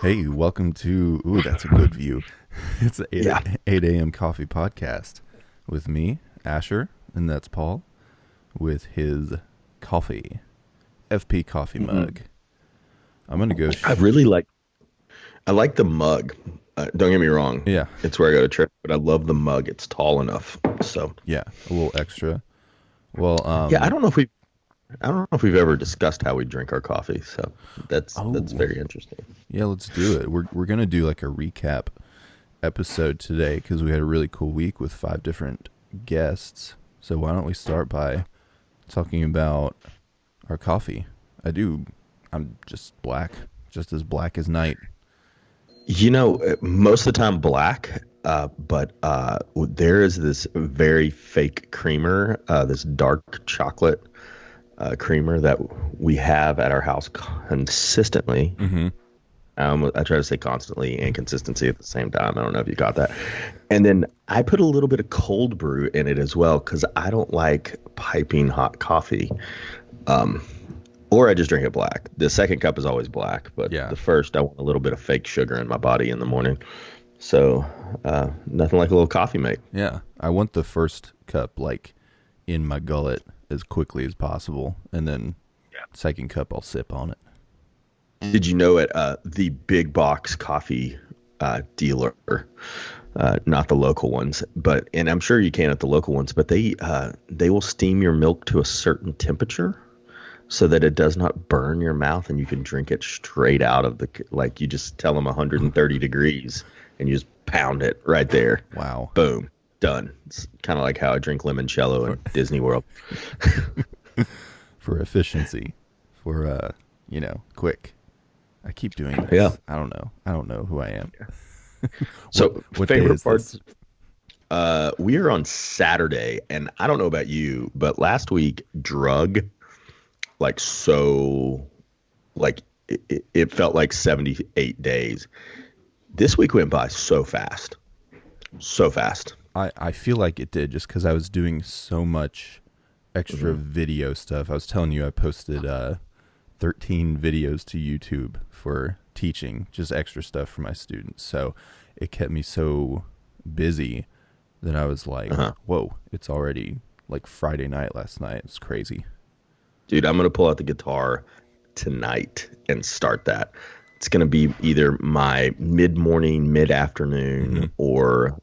Hey, welcome to, ooh, that's a good view. It's the Yeah. 8 a.m. coffee podcast with me, Asher, and that's Paul, with his coffee, FP coffee Mhm. mug. I'm going to go, I really like I like the mug. Don't get me wrong. yeah, It's where I go to trip, but I love the mug. It's tall enough. So, yeah, a little extra. Well, yeah, I don't know if we've ever discussed how we drink our coffee. So, that's oh, very interesting. yeah, let's do it. We're going to do like a recap episode today because we had a really cool week with 5 different guests. So why don't we start by talking about our coffee? I do. I'm just black, just as black as night. Most of the time black, but there is this very fake creamer, this dark chocolate creamer that we have at our house consistently. Mm-hmm. I try to say constantly and consistency at the same time. I don't know if you got that. And then I put a little bit of cold brew in it as well because I don't like piping hot coffee. Um, or I just drink it black. The second cup is always black, but Yeah, the first I want a little bit of fake sugar in my body in the morning. So nothing like a little coffee mate. yeah. I want the first cup like in my gullet as quickly as possible, and then second cup I'll sip on it. Did you know at the big box coffee dealer, not the local ones, but and I'm sure you can at the local ones, but they will steam your milk to a certain temperature so that it does not burn your mouth and you can drink it straight out of the like you just tell them 130 degrees and you just pound it right there. Wow. Boom, done. It's kind of like how I drink limoncello For in Disney World. for efficiency, for quick. I keep doing Yeah. this. I don't know. I don't know who I am. What So what day favorite is this? parts. We are on Saturday, and I don't know about you, but last week drug like so like it felt like 78 days. This week went by so fast, so fast. I feel like it did just because I was doing so much extra Hmm. video stuff. I was telling you I posted 13 videos to YouTube for teaching, just extra stuff for my students. So it kept me so busy that I was like, Uh-huh. whoa, it's already like Friday night last night. It's crazy. Dude, I'm gonna pull out the guitar tonight and start that. It's gonna be either my mid morning, mid Hmm. afternoon, or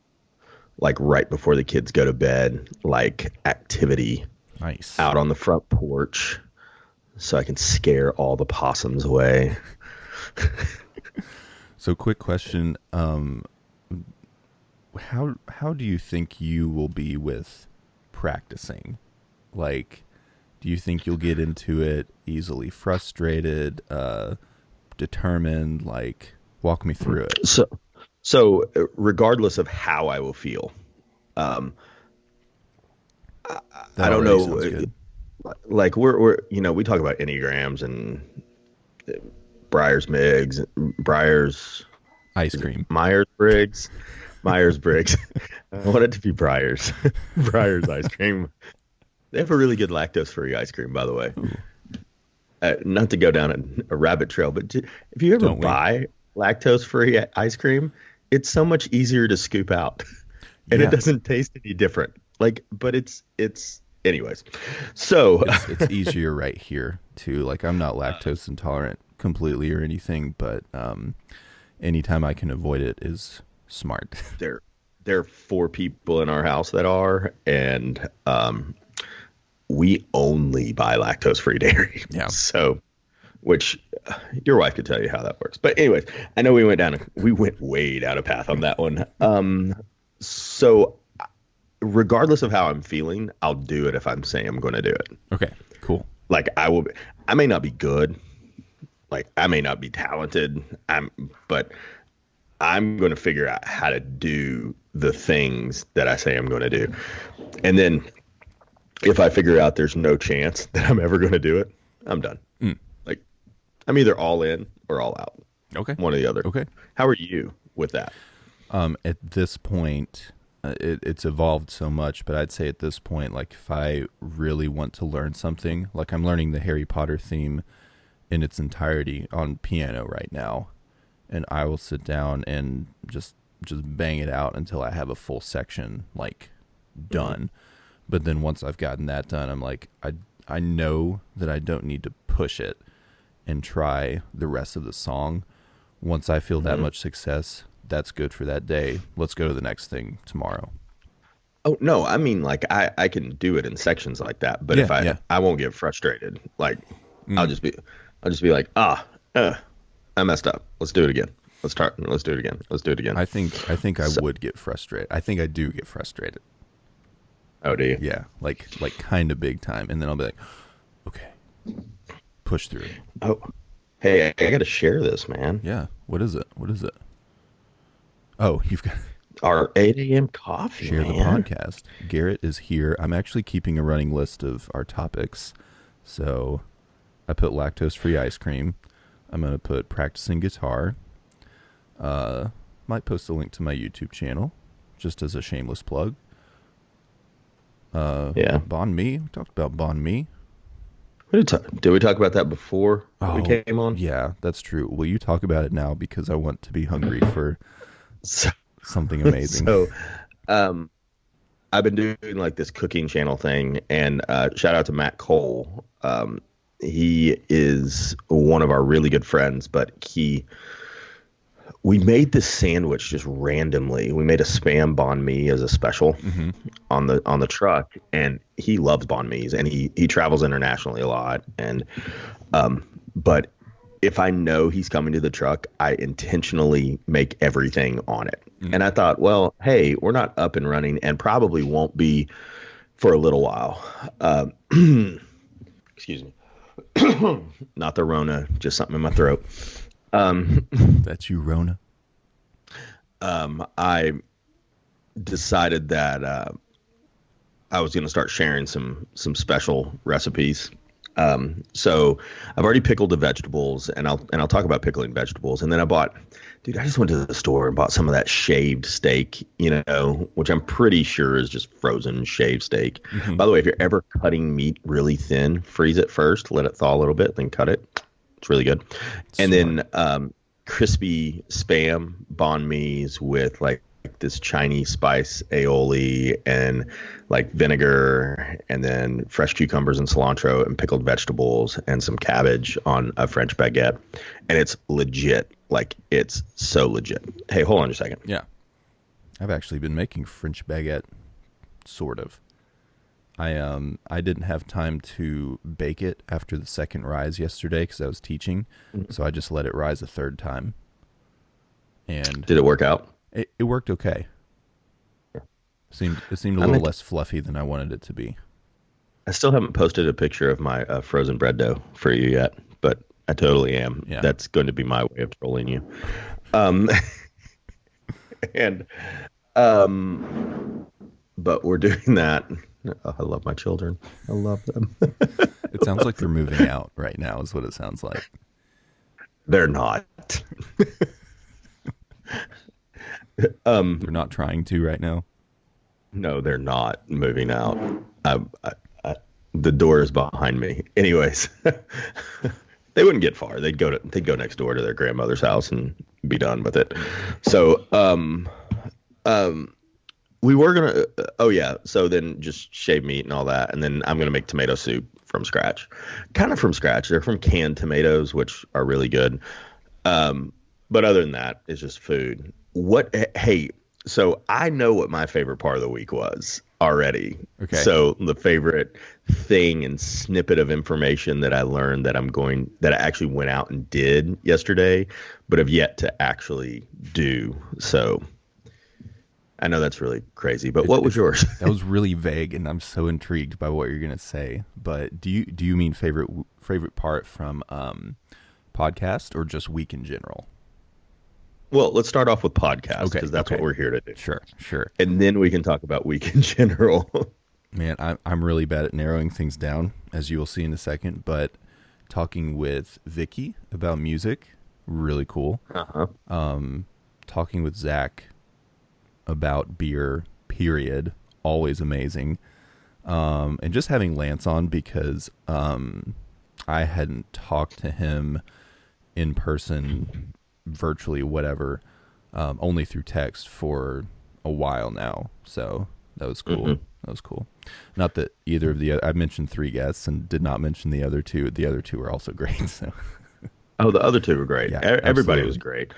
like right before the kids go to bed, like activity Nice. out on the front porch so I can scare all the possums away. So, quick question: how do you think you will be with practicing? Like, do you think you'll get into it easily frustrated, determined? Like, walk me through it. So, so regardless of how I will feel, um, That I don't already know. sounds good. Like we're we talk about enneagrams and Briars Miggs, Briars Ice is it cream. Myers Briggs, Myers Briggs. I want it to be Briars, Briars ice cream. They have a really good lactose free ice cream, by the way. Ooh, Not to go down a rabbit trail, but if you ever don't we? buy lactose free ice cream, it's so much easier to scoop out and it Yeah, doesn't taste any different. Like, but it's anyways. So, it's easier right here too. Like, I'm not lactose intolerant completely or anything, but anytime I can avoid it is smart. there there are four people in our house that are, and we only buy lactose free dairy. Yeah. So, which your wife could tell you how that works. But anyways, I know we went way down a path on that one. So regardless of how I'm feeling, I'll do it if I'm saying I'm going to do it. Okay. Cool. Like I may not be good, like I may not be talented, but I'm going to figure out how to do the things that I say I'm going to do. And then if I figure out there's no chance that I'm ever going to do it, I'm done. Mm. Like I'm either all in or all out, Okay. one or the other. Okay. How are you with that? At this point, it's evolved so much, but I'd say at this point, like if I really want to learn something, like I'm learning the Harry Potter theme in its entirety on piano right now, and I will sit down and just bang it out until I have a full section like done. But then once I've gotten that done, I'm like, I know that I don't need to push it and try the rest of the song. Once I feel that much success, that's good for that day. Let's go to the next thing tomorrow. Oh no, I mean like I can do it in sections like that, but if I won't get frustrated. Like I'll just be like, I messed up. Let's do it again. Let's do it again. Let's do it again. I think I would get frustrated. I think I do get frustrated. Oh, do you? Yeah, like kind of big time, and then I'll be like, okay, push through. Oh, hey, I got to share this, man. Yeah, what is it? Oh, you've got our 8 a.m. coffee. Share the podcast. Garrett is here. I'm actually keeping a running list of our topics. So I put lactose-free ice cream. I'm going to put practicing guitar. Might post a link to my YouTube channel, just as a shameless plug. Banh Mi. We talked about Banh Mi. Did we talk about that before we came on? Yeah, that's true. Will you talk about it now, because I want to be hungry for something amazing. So, I've been doing like this cooking channel thing, and shout out to Matt Cole. He is one of our really good friends, but we made this sandwich just randomly. We made a Spam Banh Mi as a special on the truck, and he loves banh mi's, and he travels internationally a lot. And but if I know he's coming to the truck, I intentionally make everything on it. And I thought, well, hey, we're not up and running, and probably won't be for a little while. Excuse me, not the Rona, just something in my throat. That's you, Rona. I decided that I was going to start sharing some special recipes. So I've already pickled the vegetables, and I'll talk about pickling vegetables. And then I just went to the store and bought some of that shaved steak, which I'm pretty sure is just frozen shaved steak. By the way, if you're ever cutting meat really thin, freeze it first, let it thaw a little bit, then cut it. It's really good. And then crispy Spam banh mi's with like this Chinese spice aioli and like vinegar, and then fresh cucumbers and cilantro and pickled vegetables and some cabbage on a French baguette. And it's legit. Like, it's so legit. Hey, hold on just a second. Yeah. I've actually been making French baguette, sort of. I didn't have time to bake it after the second rise yesterday because I was teaching, so I just let it rise a third time. And did it work out? It worked okay. It seemed a little less fluffy than I wanted it to be. I still haven't posted a picture of my frozen bread dough for you yet, but I totally am. Yeah. That's going to be my way of trolling you. But we're doing that. Oh, I love my children. I love them. It sounds like they're moving out right now is what it sounds like. They're not. They're not trying to right now? No, they're not moving out. The door is behind me. Anyways, they wouldn't get far. They'd go next door to their grandmother's house and be done with it. So, we were going to, so then just shave meat and all that. And then I'm going to make tomato soup from scratch. Kind of from scratch. They're from canned tomatoes, which are really good. But other than that, it's just food. So I know what my favorite part of the week was already. Okay. So the favorite thing and snippet of information that I learned that I actually went out and did yesterday, but have yet to actually do. So I know that's really crazy, but what was yours? That was really vague, and I'm so intrigued by what you're going to say. But do you mean favorite part from podcast or just week in general? Well, let's start off with podcast because that's what we're here to do. Sure. And then we can talk about week in general. Man, I'm really bad at narrowing things down, as you will see in a second. But talking with Vicky about music, really cool. Talking with Zach about beer, period, always amazing. And just having Lance on because I hadn't talked to him in person virtually whatever, only through text for a while now. So that was cool. Mm-hmm. That was cool. Not that either of the I mentioned 3 guests and did not mention the other 2. The other 2 were also great. So Oh, the other 2 were great. Yeah, Everybody absolutely. was great.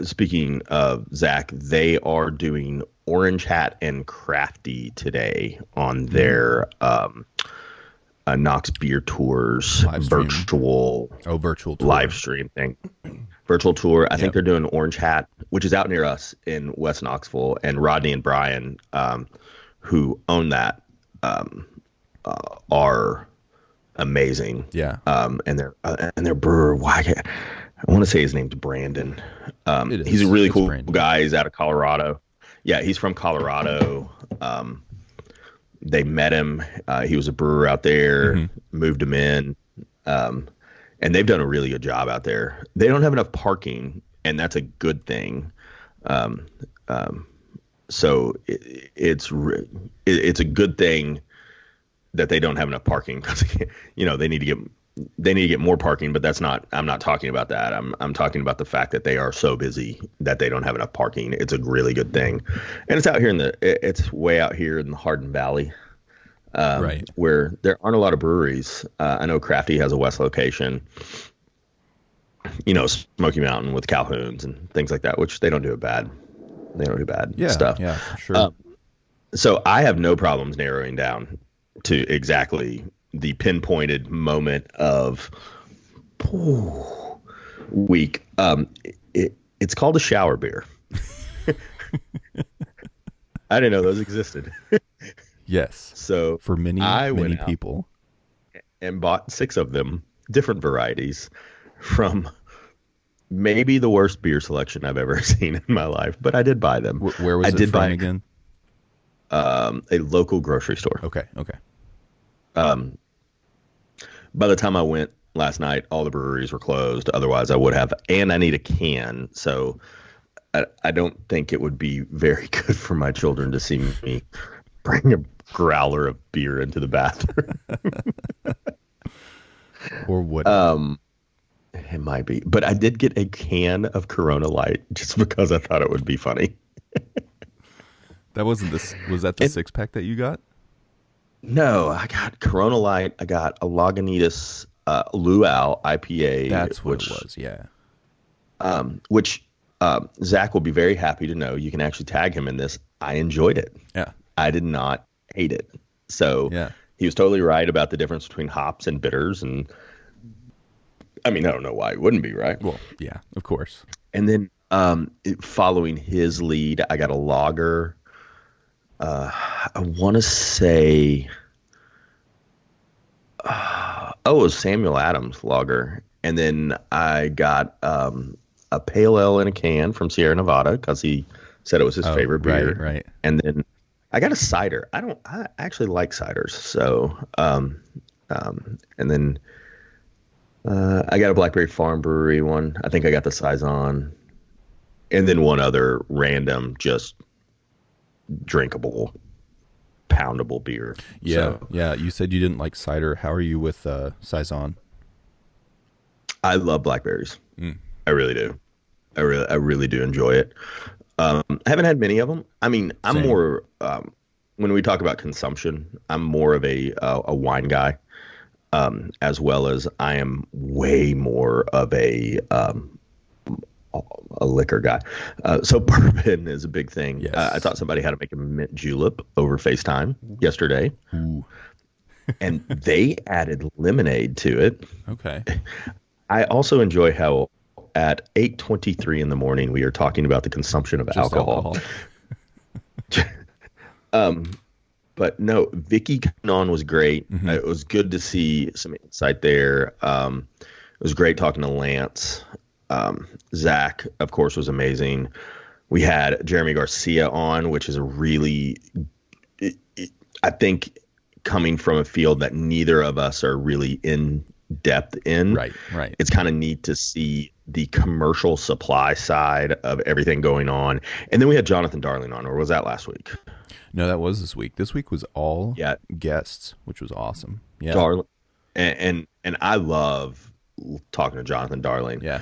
Speaking of Zach, they are doing Orange Hat and Crafty today on their Knox Beer Tours Live stream. virtual tour. live stream thing. Virtual tour. I think Yep. they're doing Orange Hat, which is out near us in West Knoxville, and Rodney and Brian, who own that, are amazing. Yeah. And their brewer. I want to say his name's Brandon. It is. He's a really It's cool Brandon. guy. He's out of Colorado. Yeah, he's from Colorado. They met him. He was a brewer out there, moved him in. And they've done a really good job out there. They don't have enough parking, and that's a good thing. So it's a good thing that they don't have enough parking, because they need to get more parking. But I'm not talking about that. I'm talking about the fact that they are so busy that they don't have enough parking. It's a really good thing, and it's out here it's way out here in the Hardin Valley. Right. Where there aren't a lot of breweries. I know Crafty has a west location, Smoky Mountain with Calhoun's and things like that, which they don't do bad Yeah. stuff. Yeah, for sure. So I have no problems narrowing down to exactly the pinpointed moment of week. It's called a shower beer. I didn't know those existed. Yes. So For many I went many out people. and bought 6 of them, different varieties, from maybe the worst beer selection I've ever seen in my life, but I did buy them. Where was I it did from buy again? a local grocery store. Okay. By the time I went last night, all the breweries were closed. Otherwise, I would have. And I need a can, so I don't think it would be very good for my children to see me bring a growler of beer into the bathroom. Or what? It might be, but I did get a can of Corona Light just because I thought it would be funny. That wasn't this. Was that the 6-pack that you got? No, I got Corona Light. I got a Lagunitas Luau IPA. That's what it was. Yeah. Which Zach will be very happy to know. You can actually tag him in this. I enjoyed it. Yeah. I did not hate it. So Yeah. he was totally right about the difference between hops and bitters. And I mean, I don't know why it wouldn't be, right? Well, yeah, of course. And then following his lead, I got a lager. I want to say, it was Samuel Adams lager. And then I got a pale ale in a can from Sierra Nevada because he said it was his favorite beer. Right. And then I got a cider. I actually like ciders. So, and then I got a Blackberry Farm Brewery one. I think I got the Saison. And then one other random, just drinkable, poundable beer. Yeah. So, Yeah. You said you didn't like cider. How are you with Saison? I love blackberries. I really do. I really do enjoy it. I haven't had many of them. I mean, I'm Same. more when we talk about consumption, I'm more of a wine guy, as well as I am way more of a liquor guy. So bourbon is a big thing. Yes. I thought somebody had to make a mint julep over FaceTime yesterday, Ooh. and they added lemonade to it. Okay. I also enjoy how at 8:23 in the morning we are talking about the consumption of Just alcohol. But no, Vicky coming on was great. Mm-hmm. It was good to see some insight there. It was great talking to Lance. Zach, of course, was amazing. We had Jeremy Garcia on, which is a really, I think, coming from a field that neither of us are really in depth in. Right. It's kind of neat to see the commercial supply side of everything going on. And then we had Jonathan Darling on, or was that last week? No, that was this week. This week was all Yeah. guests, which was awesome. Yeah. Darling. And I love talking to Jonathan Darling. Yeah.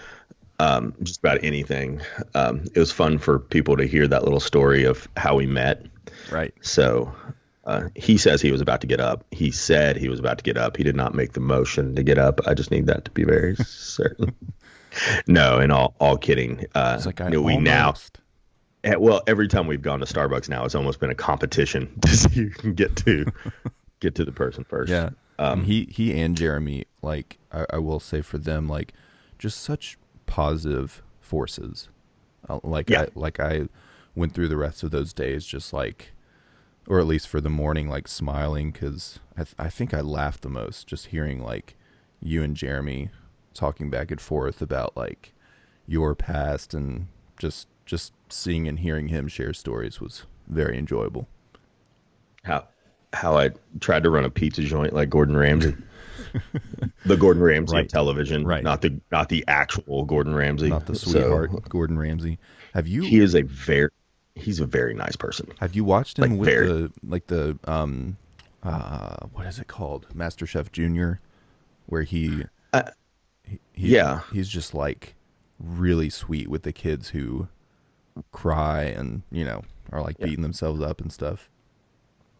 just about anything. It was fun for people to hear that little story of how we met. Right. So he says he was about to get up. He said he was about to get up. He did not make the motion to get up. I just need that to be very certain. No, and all kidding. It's like we now. Well, every time we've gone to Starbucks now, it's almost been a competition to see who can get to the person first. Yeah. He and Jeremy, like I will say for them, like just such positive forces. I went through the rest of those days just like, or at least for the morning, like smiling because I think I laughed the most just hearing like you and Jeremy talking back and forth about like your past, and just seeing and hearing him share stories was very enjoyable. How I tried to run a pizza joint like Gordon Ramsay. The Gordon Ramsay Right. of television, Right. not the actual Gordon Ramsay, Not the sweetheart Gordon Ramsay. He's a very nice person. Have you watched him Like, with very. what is it called? MasterChef Junior, where he Yeah. he's just like really sweet with the kids who cry and, are like beating themselves up and stuff.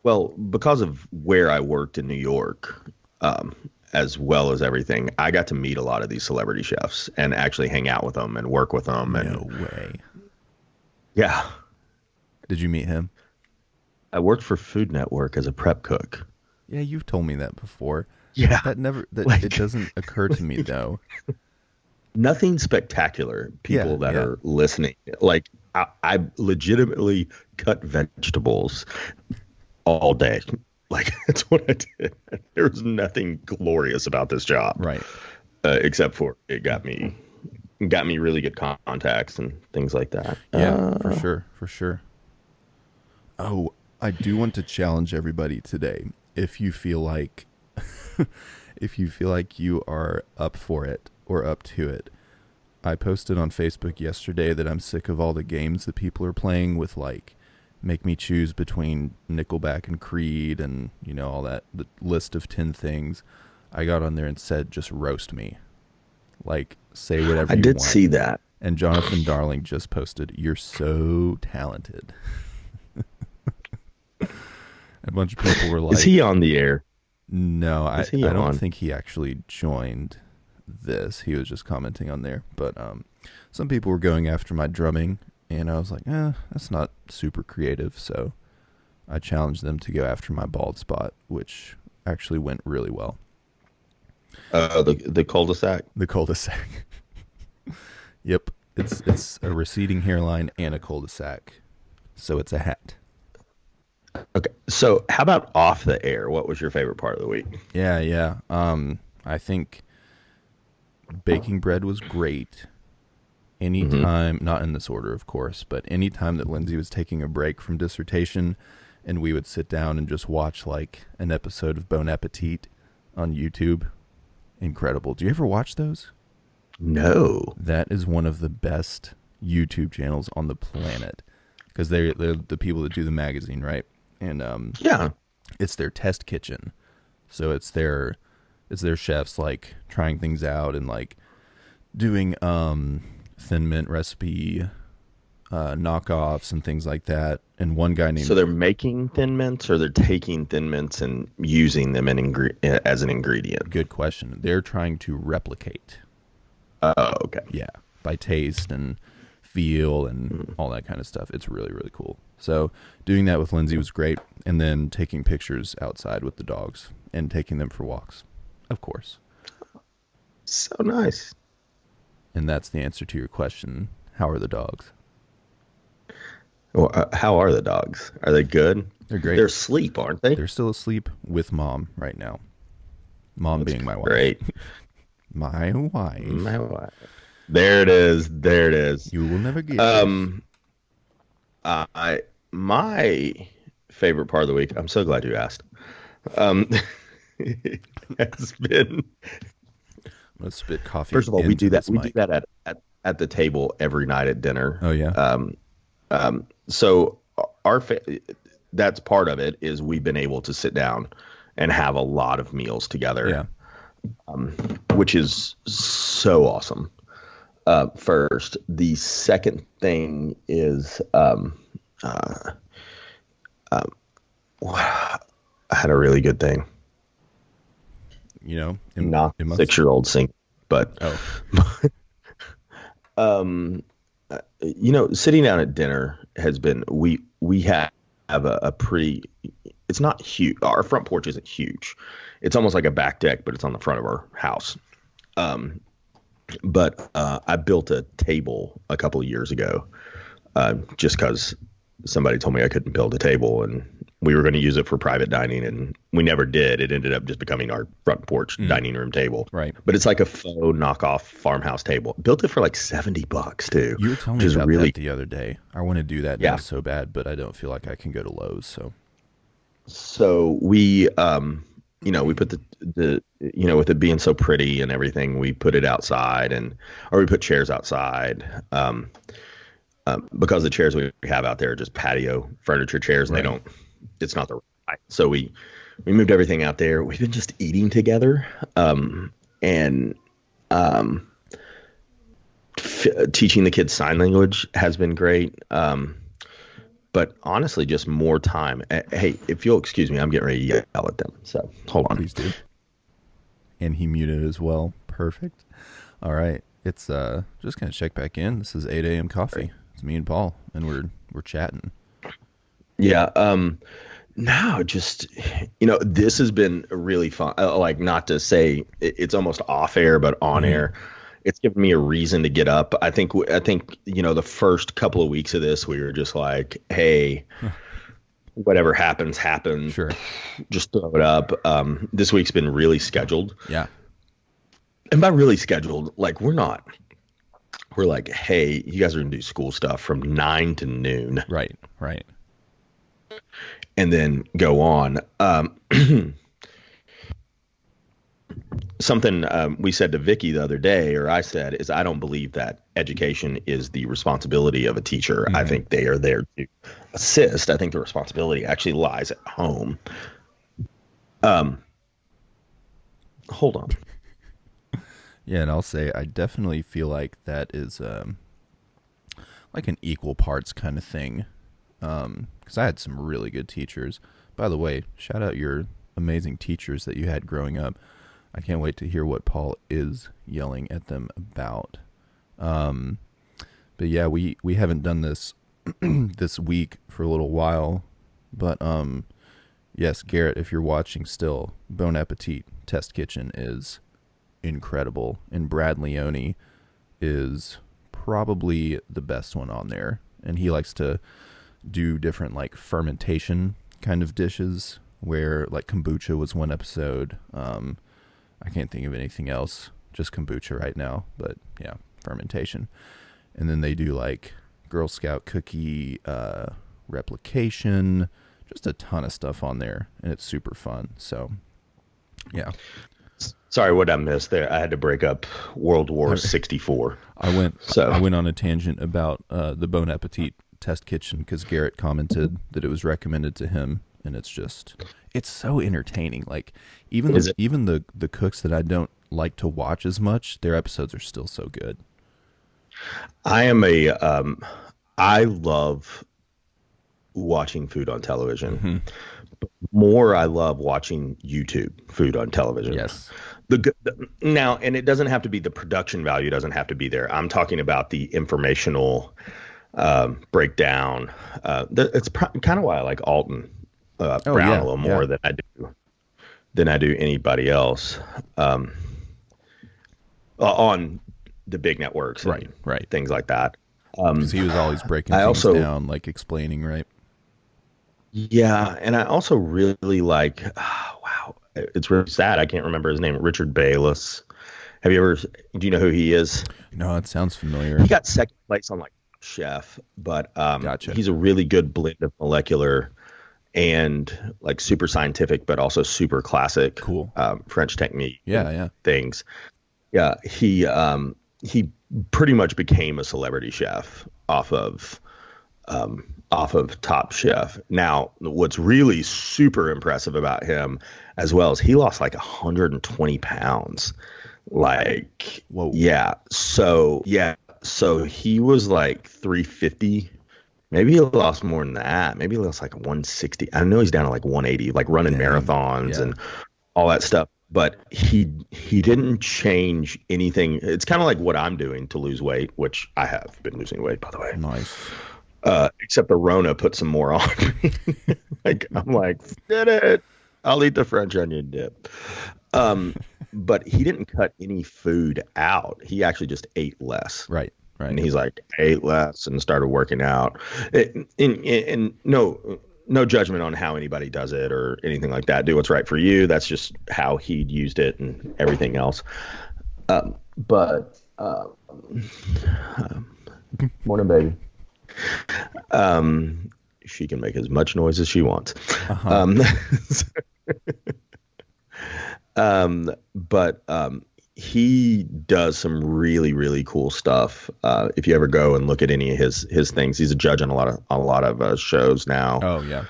Well, because of where I worked in New York, as well as everything, I got to meet a lot of these celebrity chefs and actually hang out with them and work with them. And No way. yeah, Did you meet him? I worked for Food Network as a prep cook. Yeah, you've told me that before. Yeah. It doesn't occur to me though. Nothing spectacular, people Yeah, that yeah. are listening. Like, I legitimately cut vegetables all day. Like, that's what I did. There was nothing glorious about this job. Right. Except for it got me really good contacts and things like that. Yeah, for sure. Oh, I do want to challenge everybody today. If you feel like you are up for it or up to it. I posted on Facebook yesterday that I'm sick of all the games that people are playing with, like, make me choose between Nickelback and Creed and, all that, the list of 10 things. I got on there and said, just roast me. Like, say whatever I you did want. see that. And Jonathan Darling just posted, "You're so talented." A bunch of people were like, Is he on the air? "No, I Is he don't on? think he actually joined this. He was just commenting on there." But some people were going after my drumming, and I was like, that's not super creative. So I challenged them to go after my bald spot, which actually went really well. The cul-de-sac. The cul-de-sac. Yep, it's a receding hairline and a cul-de-sac, so it's a hat. Okay. So how about off the air? What was your favorite part of the week? Yeah. I think baking bread was great. Anytime, not in this order, of course, but anytime that Lindsay was taking a break from dissertation and we would sit down and just watch like an episode of Bon Appetit on YouTube, incredible. Do you ever watch those? No. That is one of the best YouTube channels on the planet because they're the people that do the magazine, right? And Yeah. it's their test kitchen, so it's their chefs like trying things out and like doing Thin Mint recipe knockoffs and things like that. And one guy named So they're making Thin Mints, or they're taking Thin Mints and using them as an ingredient? good question. They're trying to replicate, Oh, okay. yeah, by taste and feel and all that kind of stuff. It's really, really cool. So doing that with Lindsay was great, and then taking pictures outside with the dogs and taking them for walks, of course. So nice. And that's the answer to your question. How are the dogs? Well, how are the dogs? Are they good? They're great. They're asleep, aren't they? They're still asleep with Mom right now. Mom being my wife. Great. My wife. My wife. There it is. There it is. You will never get this. My favorite part of the week. I'm so glad you asked. Has been. I'm gonna spit coffee. First of all, we into do that. this We do mic. that at the table every night at dinner. Oh yeah. So that's part of it, is we've been able to sit down and have a lot of meals together. Yeah. Which is so awesome. first. The second thing is um, I had a really good thing. You know, Not it must. 6-year-old sing, but Oh, um, sitting down at dinner has been we have a pretty. It's not huge. Our front porch isn't huge. It's almost like a back deck, but it's on the front of our house. Um, but I built a table a couple of years ago, just because somebody told me I couldn't build a table, and we were going to use it for private dining, and we never did. It ended up just becoming our front porch dining room table. right. But it's like a faux knockoff farmhouse table. Built it for like $70 too, You were telling which me is about really that the other day. I want to do that now yeah. so bad, but I don't feel like I can go to Lowe's. So So we put with it being so pretty and everything, we put it outside or we put chairs outside. Because the chairs we have out there are just patio furniture chairs, and right. it's not the right. So we moved everything out there. We've been just eating together, and um, teaching the kids sign language has been great. But honestly, just more time. Hey, if you'll excuse me, I'm getting ready to yell at them. So hold on. Please do. And he muted as well. Perfect. All right. It's just gonna check back in. This is 8 a.m. coffee. It's me and Paul, and we're chatting. Yeah. No, just this has been really fun. Like, not to say it's almost off air, but on Hmm. air, it's given me a reason to get up. I think the first couple of weeks of this, we were just like, hey, whatever happens. Sure. Just throw it up. This week's been really scheduled, Yeah. and by really scheduled, like we're like, hey, you guys are gonna do school stuff from 9 to noon, Right. Right. and then go on. Something we said to Vicky the other day, or I said, is I don't believe that education is the responsibility of a teacher. I Hmm. think they are there to assist. I think the responsibility actually lies at home. Um, Hold on. Yeah, and I'll say I definitely feel like that is like an equal parts kind of thing. Because I had some really good teachers. By the way, shout out your amazing teachers that you had growing up. I can't wait to hear what Paul is yelling at them about. Um, but yeah, we haven't done this this week for a little while. But yes, Garrett, if you're watching still, Bon Appetit Test Kitchen is incredible, and Brad Leone is probably the best one on there. And he likes to do different like fermentation kind of dishes where like kombucha was one episode. I can't think of anything else, just kombucha right now, but yeah, fermentation. And then they do like Girl Scout cookie replication, just a ton of stuff on there, and it's super fun. So yeah, Sorry, what I missed there. I had to break up World War 64. I went I So went on a tangent about the Bon Appetit Test Kitchen because Garrett commented that it was recommended to him, and it's so entertaining. Like is it? even the cooks that I don't like to watch as much, their episodes are still so good. I am a I love watching food on television. Hmm. More, I love watching YouTube food on television. Yes. Now, and it doesn't have to be, the production value doesn't have to be there. I'm talking about the informational breakdown. It's kind of why I like Alton Oh Brown a yeah, little yeah. more than I do anybody else, on the big networks Right, and right. things like that. Because he was always breaking I things also down, like explaining. Right. Yeah, and I also really like. Wow, it's really sad. I can't remember his name. Richard Bayless. Have you ever? Do you know who he is? No, it sounds He familiar. got second place on like Chef, but Gotcha. he's a really good blend of molecular and like super scientific, but also super classic Cool. French technique Yeah, yeah. things. Yeah, he pretty much became a celebrity chef off of Top Chef. Now, what's really super impressive about him as well is he lost like 120 pounds Like, Whoa. So he was like 350. Maybe he lost more than that. Maybe he lost like 160. I know he's down to like 180, like running Dang. marathons Yeah. and all that stuff. But he didn't change anything. It's kind of like what I'm doing to lose weight, which I have been losing weight, by the way. Nice. Except the Rona put some more on me. Like I'm like, did it? I'll eat the French onion dip. Um, but he didn't cut any food out. He actually just ate less. Right. Right. And he's like, ate less and started working out. And no judgment on how anybody does it or anything like that. Do what's right for you. That's just how he'd used it and everything else. But morning, baby. She can make as much noise as she wants. But he does some really, really cool stuff. If you ever go and look at any of his things, he's a judge on a lot of shows now. Oh yeah.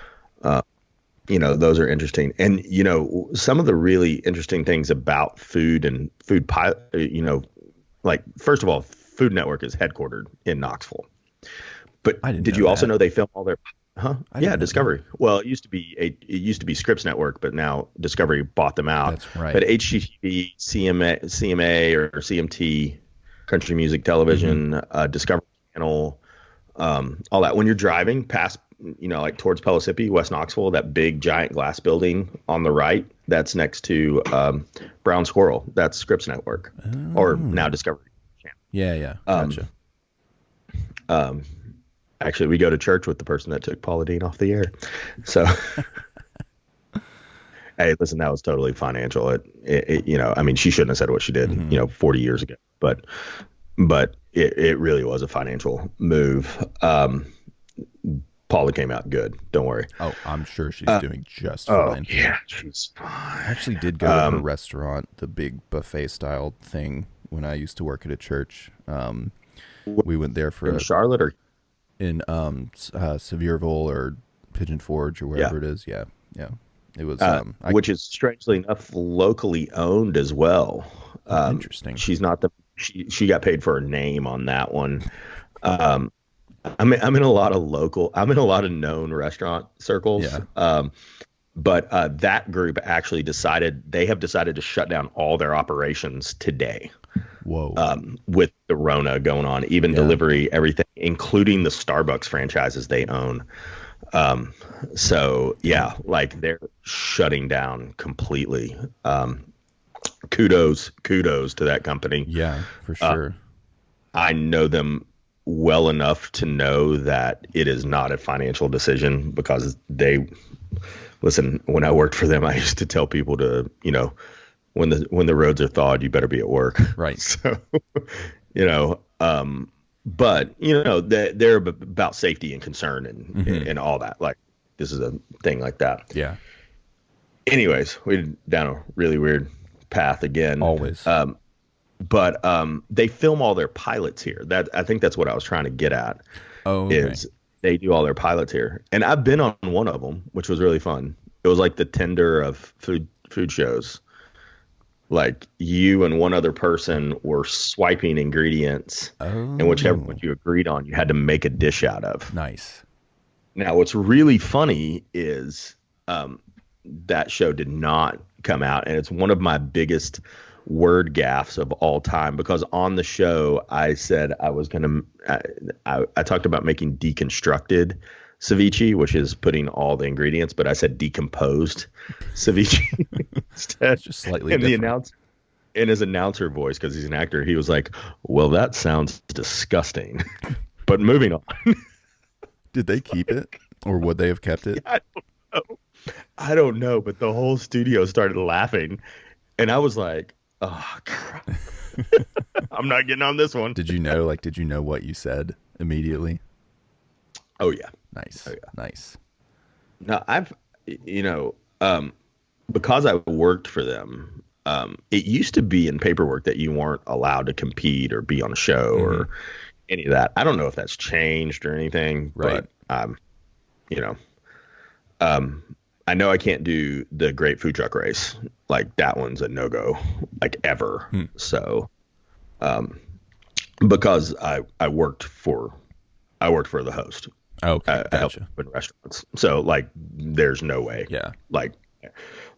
Those are interesting. And some of the really interesting things about food and food pilot, like first of all, Food Network is headquartered in Knoxville. But did you also know they film all their Yeah, Discovery. Well, it used to be Scripps Network, but now Discovery bought them out. That's right. But HGTV, CMA or CMT, Country Music Television, Discovery Channel, all that. When you're driving past, like towards Pellissippi, West Knoxville, that big giant glass building on the right, that's next to Brown Squirrel. That's Scripps Network, or now Discovery Channel. Yeah. Gotcha. Actually, we go to church with the person that took Paula Deen off the air. So, hey, listen, that was totally financial. I mean, she shouldn't have said what she did, 40 years ago. But it really was a financial move. Paula came out good. Don't worry. Oh, I'm sure she's doing just fine. Yeah, she's fine. I actually did go to her restaurant, the big buffet style thing, when I used to work at a church. We went there for in Charlotte or in Sevierville or Pigeon Forge or wherever it is. Yeah. It was which is strangely enough locally owned as well. Interesting. She's not she got paid for her name on that one. I'm in a lot of known restaurant circles. Yeah. But that group actually decided to shut down all their operations today. Whoa. With the Rona going on, even delivery, everything, including the Starbucks franchises they own. So yeah, like they're shutting down completely. Kudos to that company. Yeah, for sure. I know them well enough to know that it is not a financial decision because listen, when I worked for them, I used to tell people to, when the roads are thawed, you better be at work. Right. So, but they're about safety and concern and all that. Like this is a thing like that. Yeah. Anyways, we're down a really weird path again. Always. But they film all their pilots here. I think that's what I was trying to get at. Oh, okay. Is they do all their pilots here, and I've been on one of them, which was really fun. It was like the Tinder of food shows. Like you and one other person were swiping ingredients, and whichever one you agreed on, you had to make a dish out of. Nice. Now, what's really funny is that show did not come out, and it's one of my biggest word gaffes of all time because on the show I said I was gonna I talked about making deconstructed ceviche, which is putting all the ingredients, but I said decomposed ceviche instead. It's just slightly and different. The announcer, in his announcer voice, because he's an actor, he was like, well, that sounds disgusting. But moving on. Did they keep it, or would they have kept it? I don't know, but the whole studio started laughing, and I was like, oh, crap. I'm not getting on this one. Did you know what you said immediately? Oh, yeah. Nice. Oh, yeah. Nice. Now, I've, because I worked for them, it used to be in paperwork that you weren't allowed to compete or be on a show or any of that. I don't know if that's changed or anything, right. But, I know I can't do the Great Food Truck Race. Like that one's a no go, like ever. Hmm. So, um, because I worked for the host. Okay, I helped gotcha. open restaurants. So like, there's no way. Yeah, Like,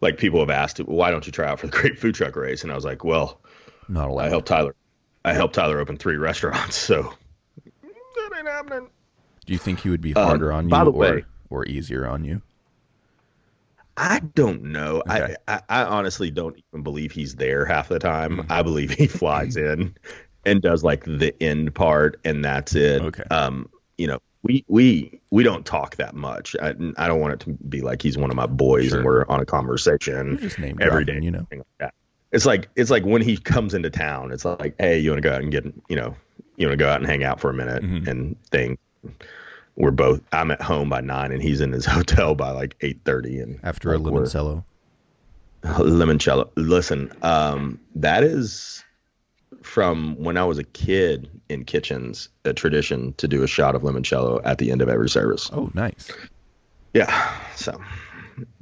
like people have asked, why don't you try out for the Great Food Truck Race? And I was like, well, not I allowed. helped Tyler. I helped Tyler open 3 restaurants. So that ain't happening. Do you think he would be harder on By you the way, or easier on you? I don't know. Okay. I honestly don't even believe he's there half the time. I believe he flies in and does like the end part, and that's it. Okay. We don't talk that much. I don't want it to be like he's one of my boys Sure. and we're on a You're conversation just name every dropping, day. you know. Thing like that. It's like when he comes into town. It's like, hey, you want to go out and you want to go out and hang out for a minute Mhm. and thing. I'm at home by 9 and he's in his hotel by like 8:30 and After a like, we're- limoncello. limoncello. Listen, that is from when I was a kid in kitchens, a tradition to do a shot of limoncello at the end of every service. Oh, nice. Yeah. So,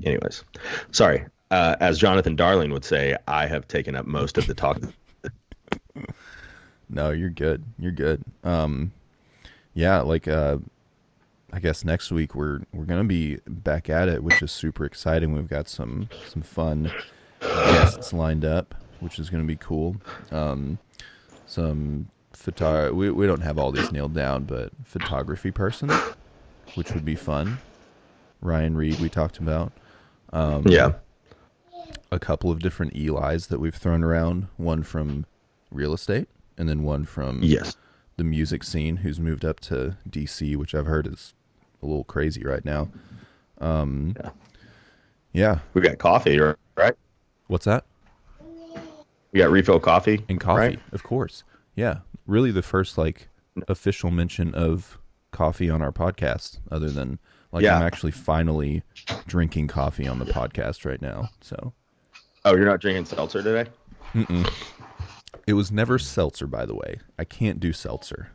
anyways, sorry. As Jonathan Darling would say, I have taken up most of the talk. No, you're good. You're good. Yeah, like I guess next week we're gonna be back at it, which is super exciting. We've got some fun guests lined up, which is gonna be cool. Some we don't have all these nailed down, but photography person, which would be fun. Ryan Reed we talked about. Yeah. A couple of different Eli's that we've thrown around. One from real estate, and then one from Yes. the music scene who's moved up to DC, which I've heard is a little crazy right now. Yeah. Yeah. We got coffee, right? What's that? We got refill coffee. And coffee, right? of course. Yeah. Really the first like official mention of coffee on our podcast, other than like Yeah. I'm actually finally drinking coffee on the podcast right now. So Oh, you're not drinking seltzer today? it was never seltzer, by the way. I can't do seltzer.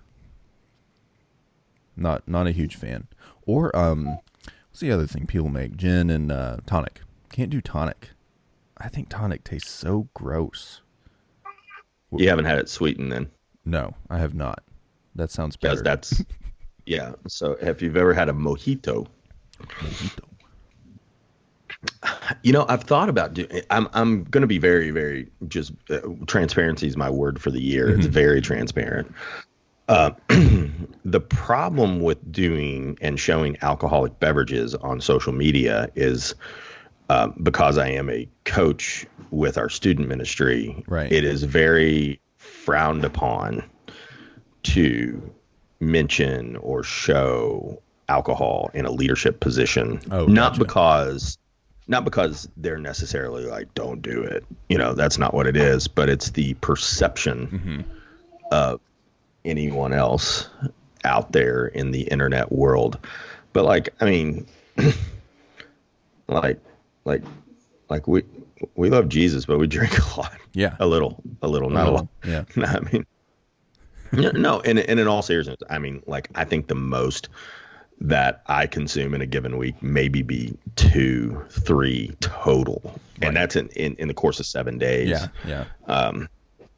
Not a huge fan. Or what's the other thing people make? Gin and tonic. Can't do tonic. I think tonic tastes so gross. You haven't had it sweetened then. No, I have not. That sounds Because better. that's, yeah. So if you've ever had a mojito, Mojito. I've thought about doing. I'm going to be very, very just transparency is my word for the year. It's very transparent. The problem with doing and showing alcoholic beverages on social media is because I am a coach with our student ministry. Right. It is very frowned upon to mention or show alcohol in a leadership position. Oh, not gotcha. not because they're necessarily like, don't do it. That's not what it is, but it's the perception of anyone else out there in the internet world. But like, I mean, like we love Jesus, but we drink a lot. Yeah. A little, not a lot. Yeah. No, I mean, no, and in all seriousness, I mean, like, I think the most that I consume in a given week maybe be 2, 3 total. Right. And that's in the course of 7 days. Yeah. Yeah.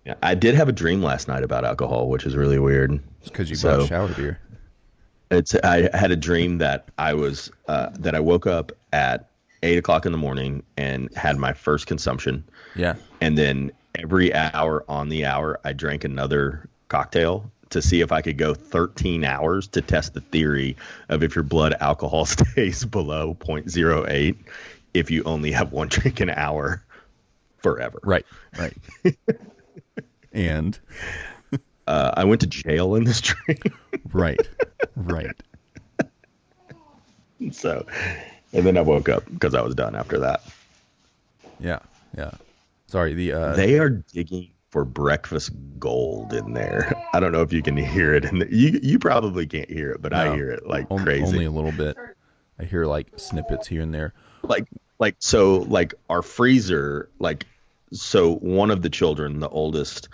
Yeah, I did have a dream last night about alcohol, which is really weird. It's because you brought shower beer. I had a dream that I woke up at 8 o'clock in the morning and had my first consumption. Yeah. And then every hour on the hour, I drank another cocktail to see if I could go 13 hours to test the theory of if your blood alcohol stays below 0.08 if you only have one drink an hour forever. Right. Right. And I went to jail in this dream. right. Right. So, and then I woke up because I was done after that. Yeah. Yeah. Sorry. They are digging for breakfast gold in there. I don't know if you can hear it. And you probably can't hear it, but I hear it like crazy. Only a little bit. I hear like snippets here and there. So our freezer, so one of the children, the oldest,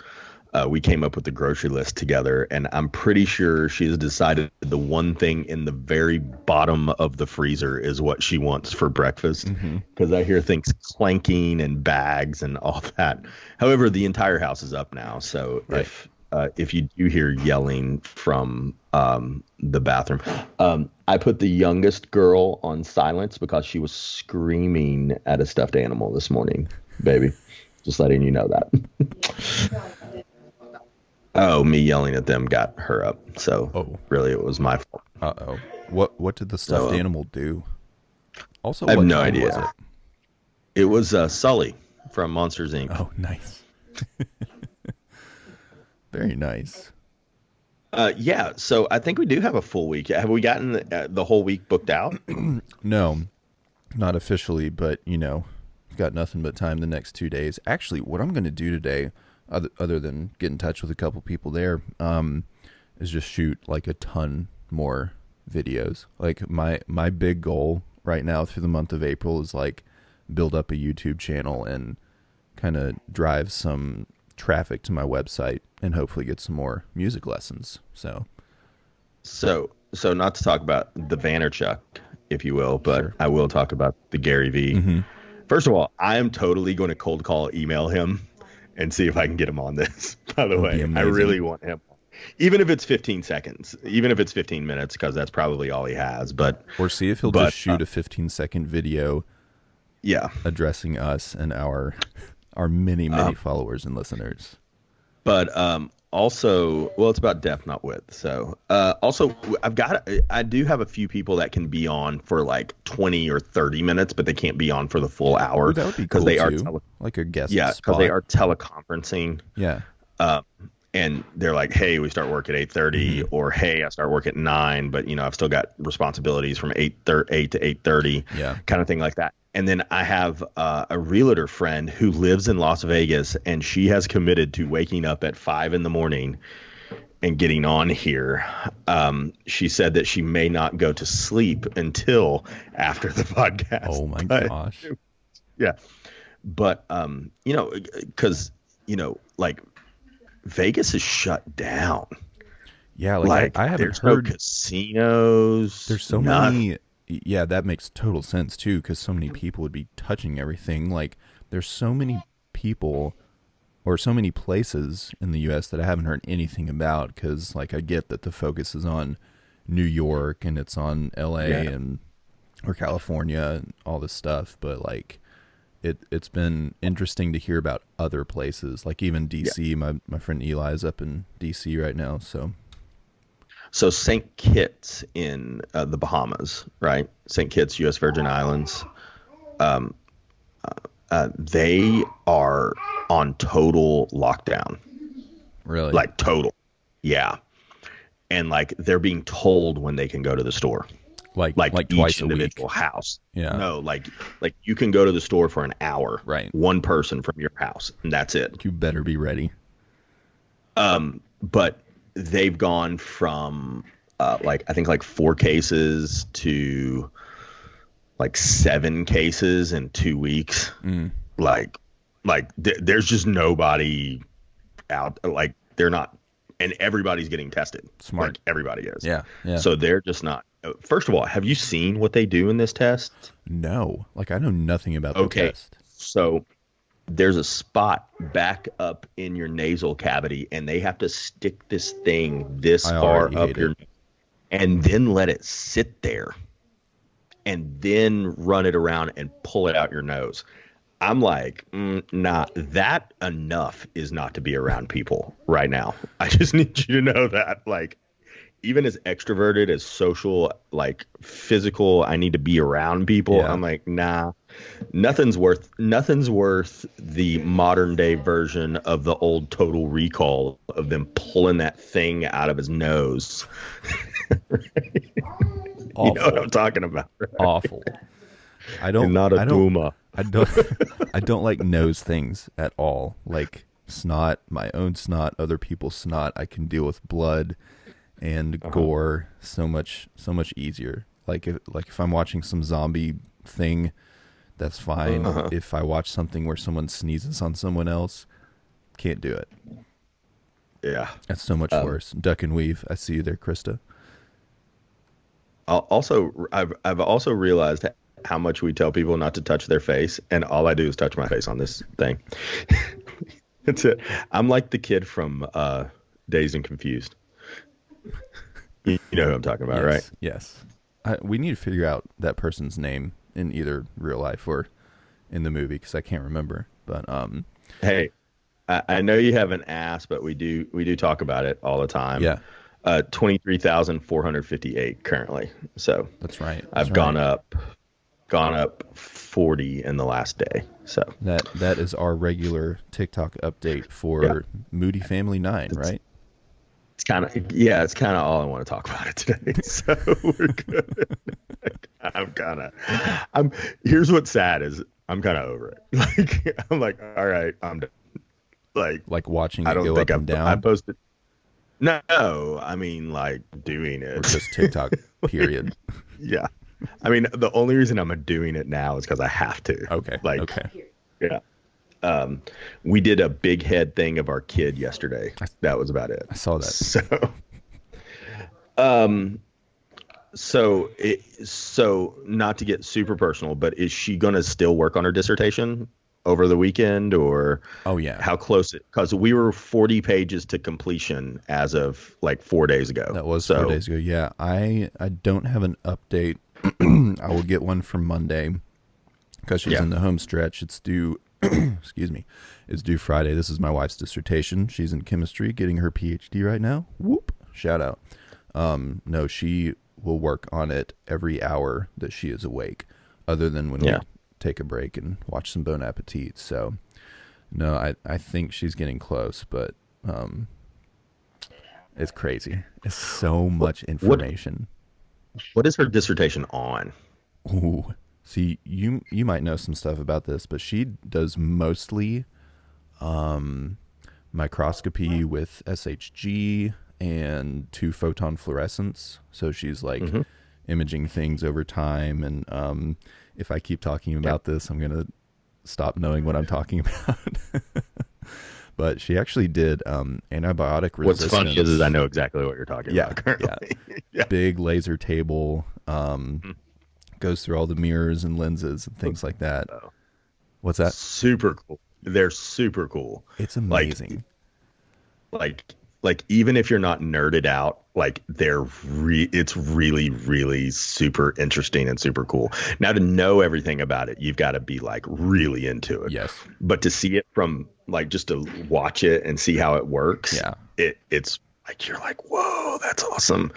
we came up with the grocery list together, and I'm pretty sure she has decided the one thing in the very bottom of the freezer is what she wants for breakfast. Mm-hmm. Because I hear things clanking and bags and all that. However, the entire house is up now, so Right. if you do hear yelling from the bathroom, I put the youngest girl on silence because she was screaming at a stuffed animal this morning, baby. Just letting you know that. Oh, me yelling at them got her up. So Oh. really, it was my fault. Uh-oh. What did the stuffed animal do? Also, I have what no kind idea. was it? It was Sully from Monsters Inc. Oh, nice. Very nice. Yeah, so I think we do have a full week. Have we gotten the whole week booked out? No, not officially, but got nothing but time the next 2 days. Actually, what I'm going to do today, other than get in touch with a couple people there, is just shoot like a ton more videos. Like my big goal right now through the month of April is like build up a YouTube channel and kind of drive some traffic to my website and hopefully get some more music lessons. So So not to talk about the Vanderchuck, if you will, but Sure. I will talk about the Gary V. Mm-hmm. First of all, I am totally going to cold call, email him, and see if I can get him on this. By the That would way, be I amazing. really want him, even if it's 15 seconds, even if it's 15 minutes, because that's probably all he has. But Or see if he'll But, just shoot a 15-second video yeah, addressing us and our many followers and listeners. but also, well, it's about depth, not width. So also, I do have a few people that can be on for like 20 or 30 minutes, but they can't be on for the full hour Ooh, that would be because cool they are too. Like a guest because spot. they are teleconferencing. Yeah. And they're like, hey, we start work at 8:30, or hey, I start work at 9, but I've still got responsibilities from 8 to 8:30, Yeah. kind of thing like that. And then I have a realtor friend who lives in Las Vegas, and she has committed to waking up at 5 in the morning and getting on here. She said that she may not go to sleep until after the podcast. Oh my But- gosh. Yeah. But, because, like Vegas is shut down. Yeah, like I haven't there's heard no casinos. there's so nothing. many. Yeah, that makes total sense too, because so many people would be touching everything. Like there's so many people or so many places in the U.S. that I haven't heard anything about, because like I get that the focus is on New York and it's on L.A. Yeah. and or California and all this stuff, but like it's been interesting to hear about other places, like even D.C. My friend Eli is up in D.C. right now, so So St. Kitts in the Bahamas, right? St. Kitts, U.S. Virgin Islands. They are on total lockdown, really, like total. Yeah. And like they're being told when they can go to the store. like Like twice each a week. individual house. Yeah. No, like you can go to the store for an hour. Right. One person from your house, and that's it. You better be ready. But they've gone from I think like 4 cases to like 7 cases in 2 weeks. Like there's just nobody out. Like they're not, and everybody's getting tested. Smart. Like everybody is. Yeah, yeah. So they're just not. First of all, have you seen what they do in this test? No, like I know nothing about the Okay. test. So there's a spot back up in your nasal cavity, and they have to stick this thing this I far already up hate your it. and then let it sit there and then run it around and pull it out your nose. I'm like, nah, that enough is not to be around people right now. I just need you to know that, like, even as extroverted, as social, like physical, I need to be around people. Yeah. I'm like, nah, nothing's worth the modern day version of the old Total Recall of them pulling that thing out of his nose. Awful. You know what I'm talking about, right? Awful. I don't. And not a I don't. Duma. I don't. I don't like nose things at all. Like snot, my own snot, other people's snot. I can deal with blood and gore so much easier. Like if I'm watching some zombie thing, that's fine. If I watch something where someone sneezes on someone else, can't do it. Yeah. That's so much Um, worse. Duck and weave. I see you there, Krista. I've also realized how much we tell people not to touch their face, and all I do is touch my face on this thing. It's it. I'm like the kid from Dazed and Confused. You know who I'm talking about, right? Yes, yes. We need to figure out that person's name in either real life or in the movie because I can't remember. But Hey, I know you have an ass, but we do talk about it all the time. yeah, 23,458 currently. So that's right. That's I've right. gone up 40 in the last day. So That is our regular TikTok update yeah, for Moody Family 9, it's right? it's kind of it's kind of all I want to talk about it today. So we're good. I'm kind of I'm here's what's sad is I'm kind of over it. Like I'm like, all right, I'm done. Like Like watching I it don't go think up and I down, posted. No, I mean like doing or it. just TikTok, period. Yeah. I mean, the only reason I'm doing it now is because I have to. Okay, Like, okay. yeah. Um, we did a big head thing of our kid yesterday. I, That was about it. I saw that. Um, so not to get super personal, but is she gonna still work on her dissertation over the weekend, or Oh yeah, how close it? Because we were 40 pages to completion as of like 4 days ago. that was 4 days So ago. Yeah, I don't have an update. I will get one for Monday because she's yeah, in the home stretch. It's due. Excuse me. It's due Friday. This is my wife's dissertation. She's in chemistry, getting her PhD right now. Whoop! Shout out. No, she will work on it every hour that she is awake, other than when we yeah. take a break and watch some Bon Appetit. So, no, I think she's getting close, but um, it's crazy. It's so What much what information. what is her dissertation on? Ooh. See, you might know some stuff about this, but she does mostly um, microscopy with SHG and two photon fluorescence. So she's like Hmm. imaging things over time. And if I keep talking about this, I'm gonna stop knowing what I'm talking about. But she actually did antibiotic What's funny is I resistance. know exactly what you're talking Yeah, about yeah. currently. Yeah. Big laser table. Goes through all the mirrors and lenses and things like that. So, What's that? super cool. They're super cool. It's Like amazing. like even if you're not nerded out, like it's really super interesting and super cool. Now to know everything about it, you've got to be like really into it. Yes. But to see it from like just to watch it and see how it works, Yeah. it's like you're like, whoa, that's awesome.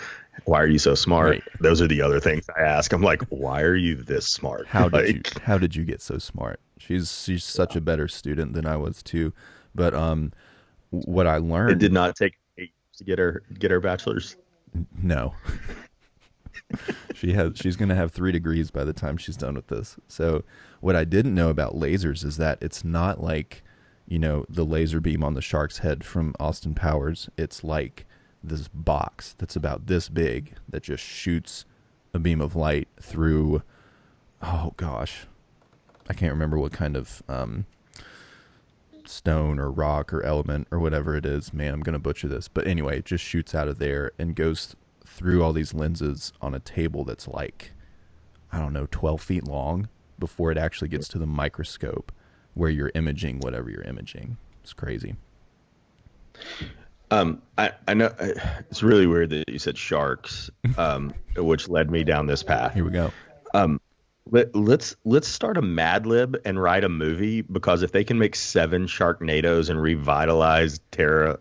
Why are you so smart? Right. Those are the other things I ask. I'm like, why are you this smart? Like, How did you get so smart? She's such a better student than I was too. But what I it learned, did not take 8 years to get her bachelor's. no. She's going to have 3 degrees by the time she's done with this. So what I didn't know about lasers is that it's not like, the laser beam on the shark's head from Austin Powers. It's like this box that's about this big that just shoots a beam of light through, oh gosh, I can't remember what kind of stone or rock or element or whatever it is. Man, I'm going to butcher this. But anyway, it just shoots out of there and goes through all these lenses on a table that's like, I don't know, 12 feet long before it actually gets to the microscope where you're imaging whatever you're imaging. It's crazy. I know it's really weird that you said sharks, which led me down this path. Here we go. Um, let's start a Mad Lib and write a movie, because if they can make 7 Sharknadoes and revitalize Tara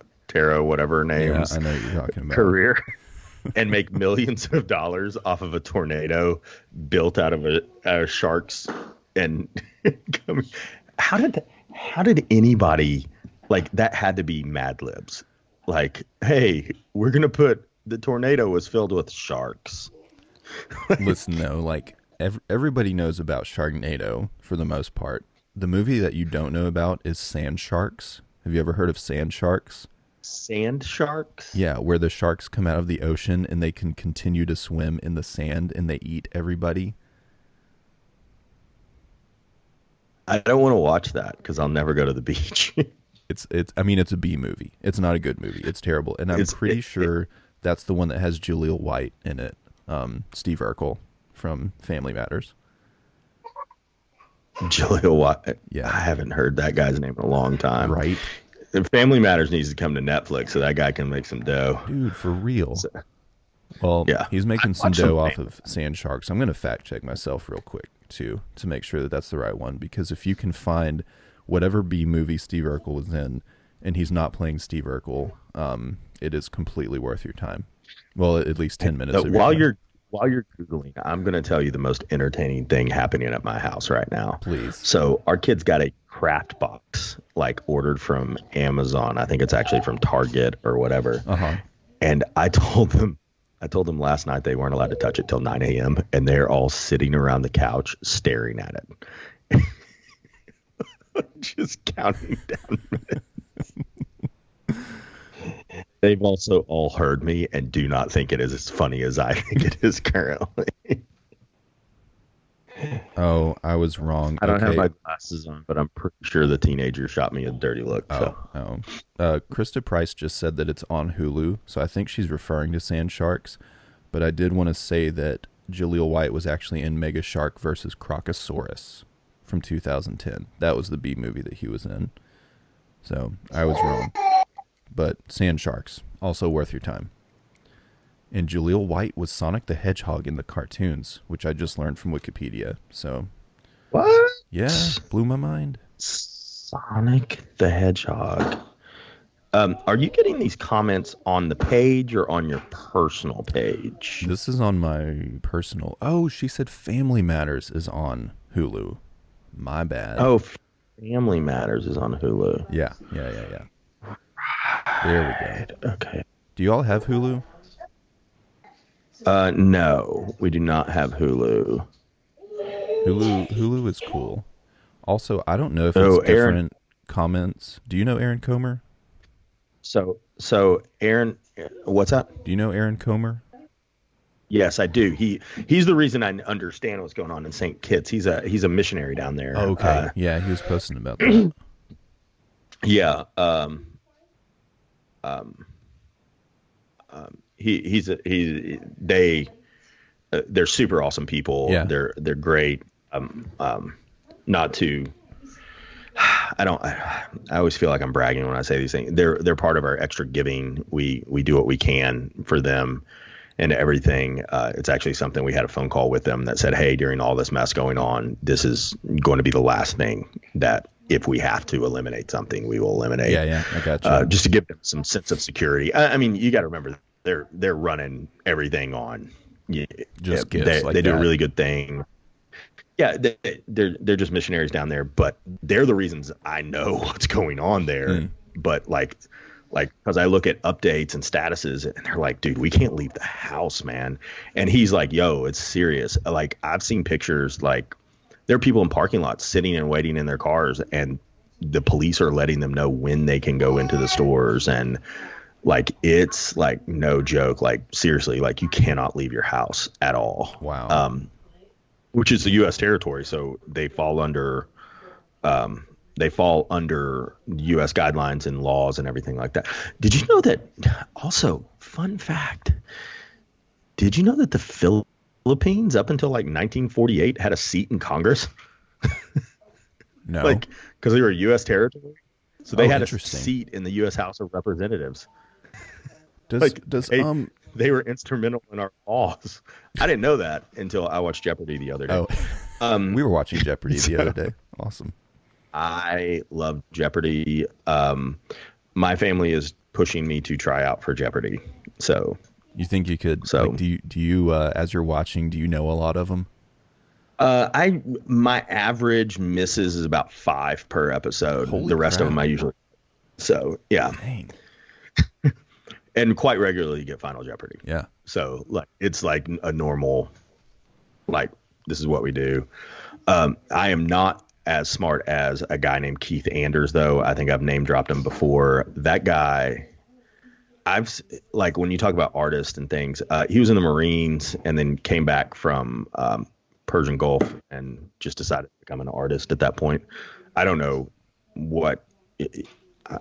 whatever her Yeah, name's I know what you're talking about. career and make millions of dollars off of a tornado built out of sharks and how did anybody like that had to be Mad Libs? Like, hey, we're gonna put the tornado was filled with sharks. Listen, though, like everybody knows about Sharknado for the most part. The movie that you don't know about is Sand Sharks. Have you ever heard of Sand Sharks? Sand sharks? Yeah, where the sharks come out of the ocean and they can continue to swim in the sand and they eat everybody. I don't want to watch that because I'll never go to the beach. It's I mean it's a B movie. It's not a good movie. It's terrible. And I'm pretty sure that's the one that has Julia White in it. Steve Urkel from Family Matters. Julia White. Yeah. I haven't heard that guy's name in a long time. Right. And Family Matters needs to come to Netflix so that guy can make some dough. Dude, for real. Well, yeah. He's making some dough off of Sand Sharks. I'm going to fact check myself real quick too to make sure that that's the right one, because if you can find whatever B movie Steve Urkel was in and he's not playing Steve Urkel, it is completely worth your time. Well, at least 10 minutes of your time. While you're Googling, I'm going to tell you the most entertaining thing happening at my house right now. Please. So our kids got a craft box, like ordered from Amazon. I think it's actually from Target or whatever. Uh-huh. And I told them last night they weren't allowed to touch it till 9 a.m. And they're all sitting around the couch staring at it. Just counting down minutes. They've also all heard me and do not think it is as funny as I think it is currently. Oh, I was wrong. I don't have my glasses on, but I'm pretty sure the teenager shot me a dirty look. Krista Price just said that it's on Hulu, so I think she's referring to Sand Sharks. But I did want to say that Jaleel White was actually in Mega Shark versus Crocosaurus from 2010. That was the B movie that he was in. So I was wrong. But Sand Sharks, also worth your time. And Jaleel White was Sonic the Hedgehog in the cartoons, which I just learned from Wikipedia. So, what? Yeah, blew my mind. Sonic the Hedgehog. Are you getting these comments on the page or on your personal page? This is on my personal. Oh, she said Family Matters is on Hulu. My bad. Oh, Family Matters is on Hulu. Yeah. There we go. Okay. Do you all have Hulu? No, we do not have Hulu. Hulu is cool. Also, I don't know if it's different comments. Do you know Aaron Comer? So Aaron, what's that? Do you know Aaron Comer? Yes, I do. He's the reason I understand what's going on in St. Kitts. He's a missionary down there. Oh, okay. Yeah, he was posting about that. Yeah. They're super awesome people. Yeah. They're great. Not to. I always feel like I'm bragging when I say these things. They're part of our extra giving. We do what we can for them and everything. It's actually something we had a phone call with them that said, hey, during all this mess going on, this is going to be the last thing that if we have to eliminate something, we will eliminate. Yeah, I got you. Just to give them some sense of security. I mean, you got to remember they're running everything on. Just they do a really good thing. Yeah, they're just missionaries down there, but they're the reasons I know what's going on there. But like because I look at updates and statuses, and they're like, dude, we can't leave the house, man. And he's like, yo, it's serious. Like I've seen pictures, like there are people in parking lots sitting and waiting in their cars, and the police are letting them know when they can go into the stores. And like, it's like no joke. Like seriously, like you cannot leave your house at all. Wow. Which is the U.S. territory, so they fall under U.S. guidelines and laws and everything like that. Did you know that? Also, fun fact. Did you know that the Philippines, up until like 1948, had a seat in Congress? No. Like, because they were a U.S. territory, so they had a interesting. seat in the U.S. House of Representatives. They were instrumental in our laws. I didn't know that until I watched Jeopardy the other day. Oh, we were watching Jeopardy the other day. Awesome. I love Jeopardy. My family is pushing me to try out for Jeopardy. So you think you could? So like, do you as you're watching, do you know a lot of them? My average misses is about 5 per episode. Holy rest crap. of them I usually. So yeah. Dang. And quite regularly you get Final Jeopardy. Yeah. So like it's like a normal, like this is what we do. I am not as smart as a guy named Keith Anders, though. I think I've name dropped him before. That guy, like when you talk about artists and things, he was in the Marines and then came back from Persian Gulf and just decided to become an artist at that point. I don't know what.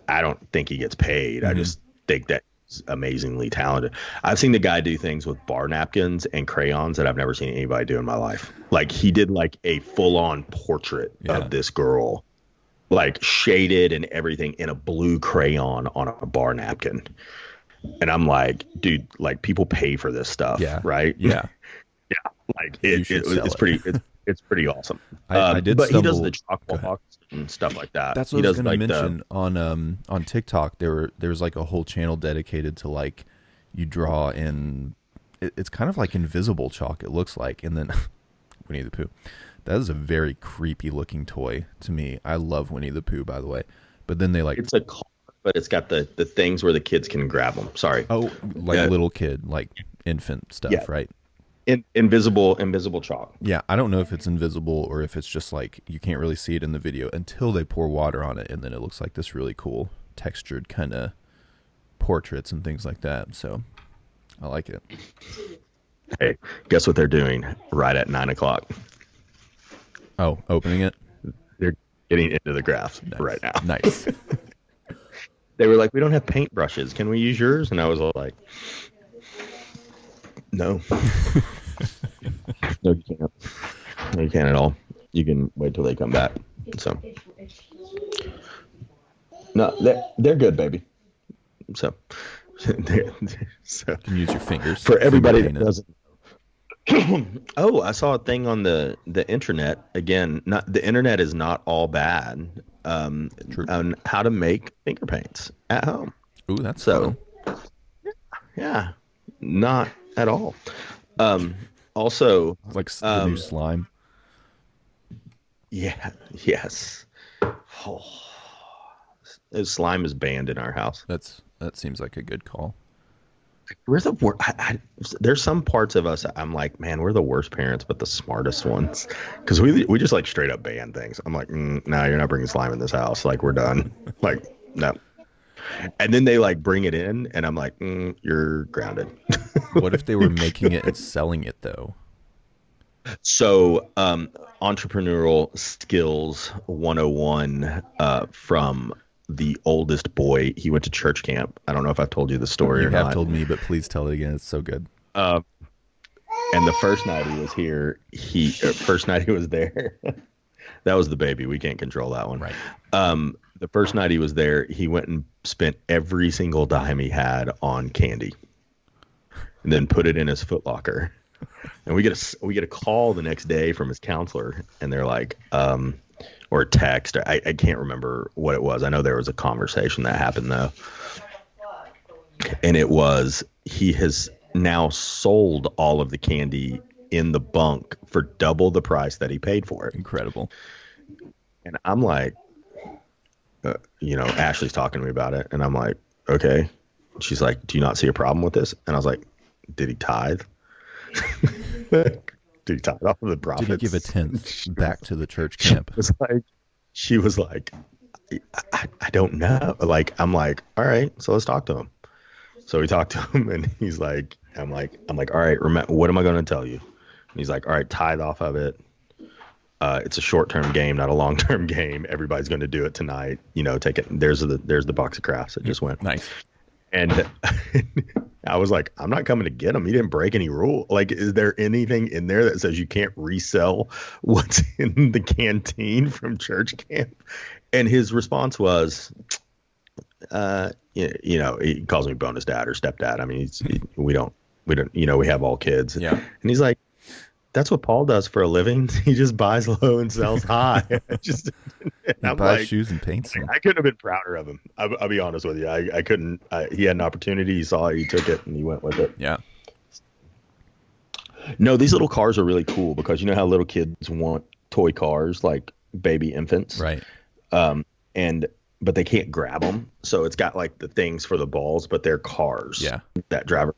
I don't think he gets paid. I just think that he's amazingly talented. I've seen the guy do things with bar napkins and crayons that I've never seen anybody do in my life. Like he did like a full on portrait of this girl, like shaded and everything in a blue crayon on a bar napkin. And I'm like, dude, like people pay for this stuff, right? Yeah. Yeah, like it's pretty awesome. I did but he does stumble. the chalk walks and stuff like that. That's He what I was does going to like mention on TikTok. There was like a whole channel dedicated to like you draw in. It's kind of like invisible chalk. It looks like, and then Winnie the Pooh. That is a very creepy looking toy to me. I love Winnie the Pooh, by the way. But then they like it's a car, but it's got the things where the kids can grab them. Sorry. oh like little kid like infant stuff, right? Invisible chalk. Yeah, I don't know if it's invisible or if it's just like you can't really see it in the video until they pour water on it, and then it looks like this really cool textured kind of portraits and things like that. So I like it. Hey, guess what they're doing right at 9:00? Oh, opening it? They're getting into the graphs Nice. right now. Nice. They were like, "We don't have paintbrushes. Can we use yours?" And I was all like, "No, no, you can't. No, you can't at all. You can wait till they come back." So, no, they're good, baby. So, so You can use your fingers for everybody that finger paint it. doesn't. Oh, I saw a thing on the internet again. Not the internet is not all bad. True. On how to make finger paints at home. Ooh, that's So, fun. yeah, not at all. Also, It's like the new slime. yeah, yes. Oh, slime is banned in our house. That seems like a good call. We're the worst. There's some parts of us I'm like, man, we're the worst parents, but the smartest ones, because we just like straight up ban things. I'm like, no, you're not bringing slime in this house. Like we're done. Like no. And then they like bring it in, and I'm like, you're grounded. What if they were making it and selling it though? So, entrepreneurial skills 101 from the oldest boy. He went to church camp. I don't know if I've told you the story You or have not. told me, but please tell it again. It's so good. And the first night he was here, first night he was there. That was the baby. We can't control that one. Right. The first night he was there, he went and spent every single dime he had on candy, and then put it in his Foot Locker. And we get a call the next day from his counselor, and they're like, or a text. I can't remember what it was. I know there was a conversation that happened though, and it was he has now sold all of the candy in the bunk for double the price that he paid for it. Incredible. And I'm like, Ashley's talking to me about it, and I'm like, okay. She's like, do you not see a problem with this? And I was like, did he tithe? Did he tithe off of the profits? Did he give a tenth back to the church camp? She was like, I don't know. Like, I'm like, all right, so let's talk to him. So we talked to him, and he's like, I'm like, all right, remember, what am I going to tell you? And he's like, all right, tithe off of it. It's a short-term game, not a long-term game. Everybody's going to do it tonight. Take it. There's the box of crafts that just went. Nice. And I was like, I'm not coming to get him. He didn't break any rule. Like, is there anything in there that says you can't resell what's in the canteen from church camp? And his response was, he calls me bonus dad or stepdad. I mean, we don't, we have all kids. Yeah. And he's like, that's what Paul does for a living. He just buys low and sells high. He buys shoes and paints them. I couldn't have been prouder of him. I'll be honest with you. I couldn't. He had an opportunity. He saw it. He took it, and he went with it. Yeah. No, these little cars are really cool because you know how little kids want toy cars, like baby infants, Right. But they can't grab them. So it's got like the things for the balls, but they're cars. Yeah. That drive.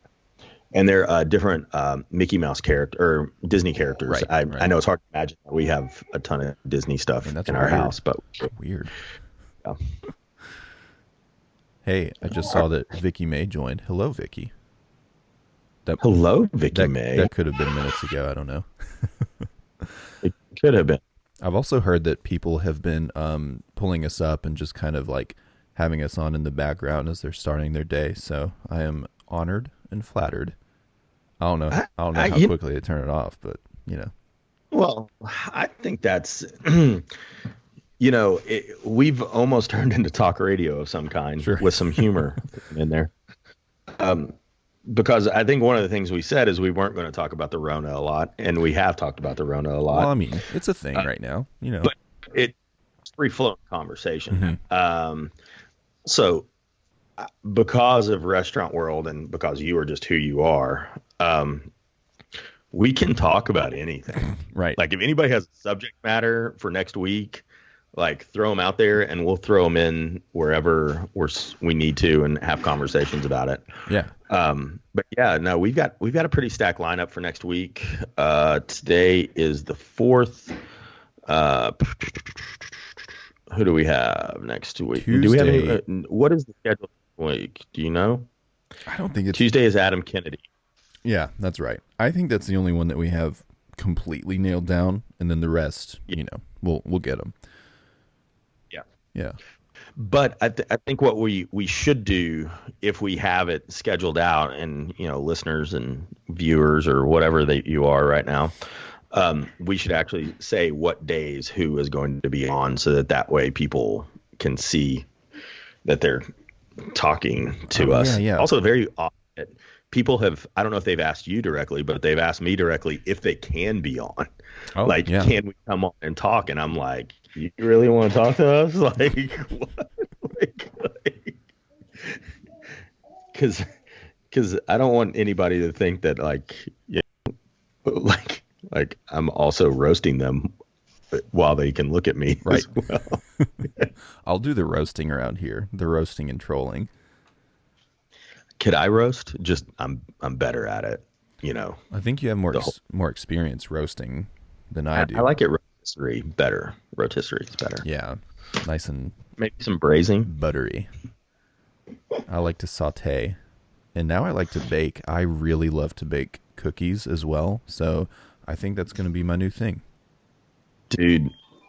And they're different Mickey Mouse character or Disney characters. Right, I know it's hard to imagine that we have a ton of Disney stuff And that's in our weird. house, but Weird. yeah. Hey, I just saw that Vicky May joined. Hello, Vicky. Hello, Vicky That, May. that could have been minutes ago. I don't know. It could have been. I've also heard that people have been pulling us up and just kind of like having us on in the background as they're starting their day. So I am honored and flattered. I don't know how quickly they turn it off, but you know. Well, I think that's, we've almost turned into talk radio of some kind Sure. with some humor in there. Um, because I think one of the things we said is we weren't going to talk about the Rona a lot, and we have talked about the Rona a Well, I lot. mean, it's a thing Uh, right now, you know. but it's free flowing conversation. Hmm. So because of restaurant world and because you are just who you are, we can talk about anything. Right. Like if anybody has a subject matter for next week, like throw them out there and we'll throw them in wherever we need to and have conversations about it. Yeah. But yeah, no, we've got a pretty stacked lineup for next week. Today is the 4th. Who do we have next week? Do we have Tuesday. what is the schedule this week? Do you know? I don't think it's. Tuesday is Adam Kennedy. Yeah, that's right. I think that's the only one that we have completely nailed down, and then the rest, Yeah. you know, we'll get them. Yeah. Yeah. But I think what we should do if we have it scheduled out and, listeners and viewers or whatever that you are right now, we should actually say what days who is going to be on so that way people can see that they're talking to us. Yeah. Also, very often, people have, I don't know if they've asked you directly, but they've asked me directly if they can be on. Oh, Like, yeah. can we come on and talk? And I'm like, you really want to talk to us? Like, what? Because I don't want anybody to think that like I'm also roasting them while they can look at me Right. as well. I'll do the roasting around here, the roasting and trolling. Could I roast? Just I'm better at it. I think you have more The whole- more experience roasting than I do. I like it rotisserie better. Rotisserie is better. Yeah, nice and Maybe some braising. buttery. I like to saute, and now I like to bake. I really love to bake cookies as well, so I think that's going to be my new thing. Dude,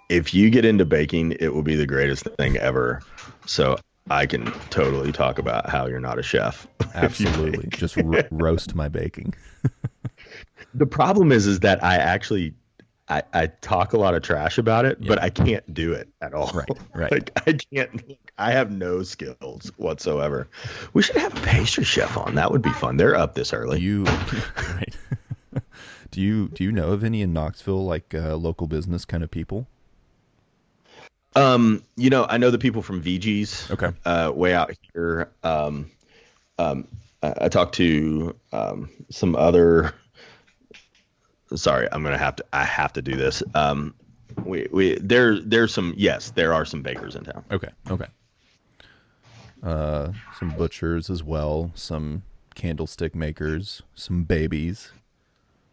if you get into baking, it will be the greatest thing ever. So I can totally talk about how you're not a chef. if you Absolutely, bake. just roast my baking. The problem is that I actually I talk a lot of trash about it, but Yeah. I can't do it at all. Right. Like I can't. I have no skills whatsoever. We should have a pastry chef on. That would be fun. They're up this early. You right? Do you know of any in Knoxville, like local business kind of people? I know the people from VG's. Okay. Way out here. I talked to some other. Sorry, I have to do this. There's some. Yes, there are some bakers in town. Okay. Some butchers as well, some candlestick makers, some babies.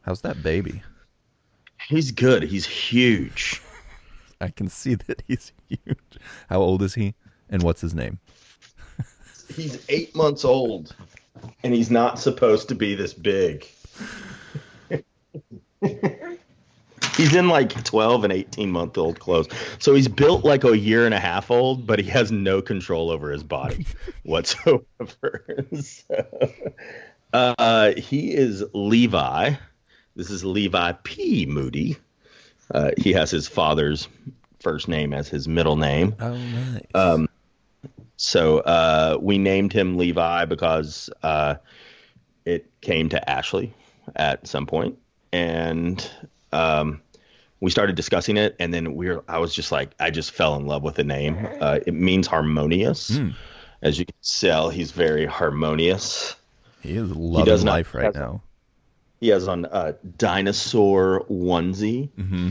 How's that baby? He's good. He's huge. I can see that he's huge. How old is he? And what's his name? He's 8 months old, and he's not supposed to be this big. He's in like 12 and 18-month-old clothes. So he's built like a year and a half old, but he has no control over his body whatsoever. He is Levi. This is Levi P. Moody. He has his father's first name as his middle name. Oh, nice. So we named him Levi because it came to Ashley at some point, and we started discussing it, and then I was just like, I just fell in love with the name. It means harmonious. As you can tell, he's very harmonious. He is He loving does not life right has- now. He has on a dinosaur onesie. Mm-hmm.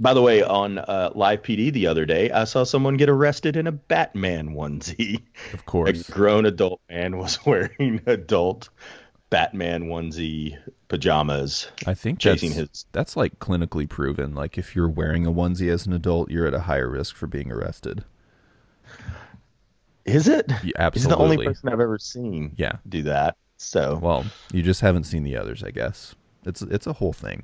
By the way, on Live PD the other day, I saw someone get arrested in a Batman onesie. Of A course. grown adult man was wearing adult Batman onesie pajamas. I think chasing that's like clinically proven. Like if you're wearing a onesie as an adult, you're at a higher risk for being arrested. Is it? Yeah, He's the only absolutely. person I've ever seen Yeah. do that. So Well, you just haven't seen the others, I guess. It's a whole thing.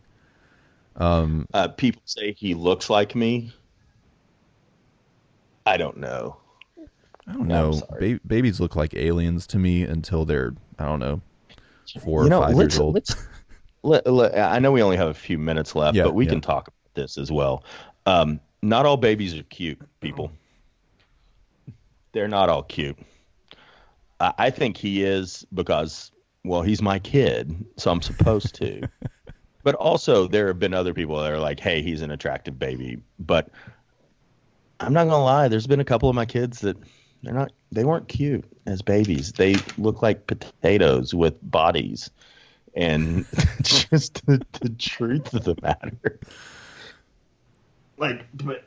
people say he looks like me. I don't know. I don't I'm know. sorry. Babies look like aliens to me until they're, I don't know, 4 or You know, 5 years old. I know we only have a few minutes left, Yeah, but we yeah. can talk about this as well. Not all babies are cute, people. They're not all cute. I think he is because, well, he's my kid, so I'm supposed to. But also, there have been other people that are like, hey, he's an attractive baby. But I'm not gonna lie, there's been a couple of my kids that they weren't cute as babies. They look like potatoes with bodies. And just the truth of the matter. Like, but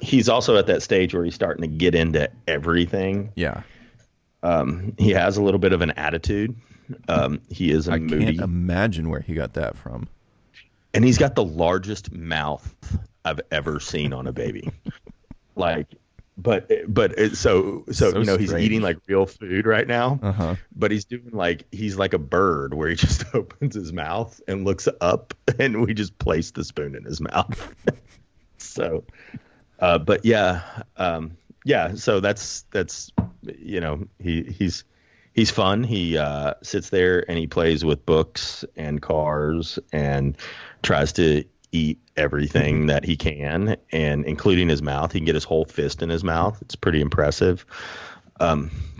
he's also at that stage where he's starting to get into everything. Yeah. He has a little bit of an attitude. He is a I can't moody, imagine where he got that from. and he's got the largest mouth I've ever seen on a baby. Like, so So you know, he's eating strange. like real food right now, Uh-huh. but he's like a bird where he just opens his mouth and looks up, and we just place the spoon in his mouth. So, but yeah, yeah. So that's you know, he's fun. He sits there and he plays with books and cars and tries to eat everything that he can, and including his mouth. He can get his whole fist in his mouth. It's pretty impressive.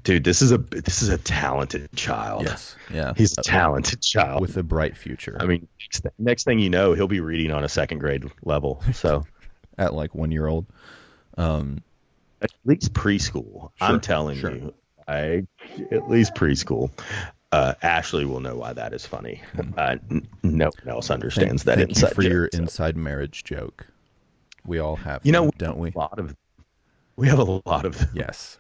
Dude, this is a talented child. Yes. Yeah. He's a talented child With a bright future. I mean, next thing you know, he'll be reading on a second grade level. So At like 1 year old. at least preschool. I'm telling sure. you, at least preschool. Ashley will know why that is funny. No one else understands that Thank inside you for joke, your so. inside marriage joke. We all have You know, them, don't we? we have a lot of them. Yes.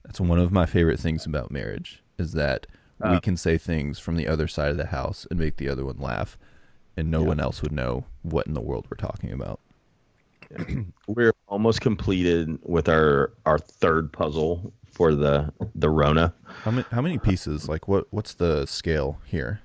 That's one of my favorite things about marriage is that we can say things from the other side of the house and make the other one laugh, and no one else would know what in the world we're talking about. We're almost completed with our third puzzle for the Rona. How many pieces? Like what's the scale here?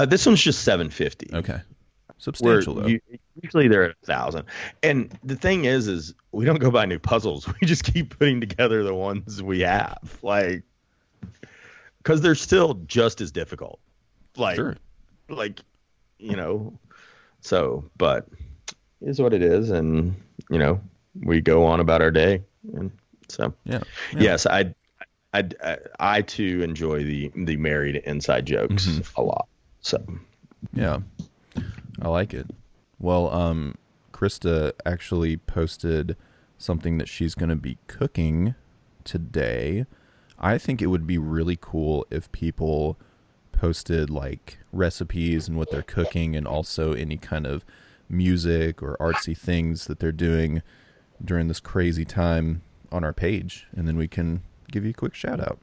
This one's just 750. Okay. Where Substantial though. usually they're at 1,000. And the thing is we don't go buy new puzzles. We just keep putting together the ones we have, like, because they're still just as difficult. Like, Sure. like, you know. So, but it is what it is, and you know, we go on about our day, and so Yeah. yes, I too enjoy the married inside jokes a lot. So. Yeah. I like it. Well, Krista actually posted something that she's going to be cooking today. I think it would be really cool if people posted like recipes and what they're cooking, and also any kind of music or artsy things that they're doing during this crazy time on our page, and then we can give you a quick shout out.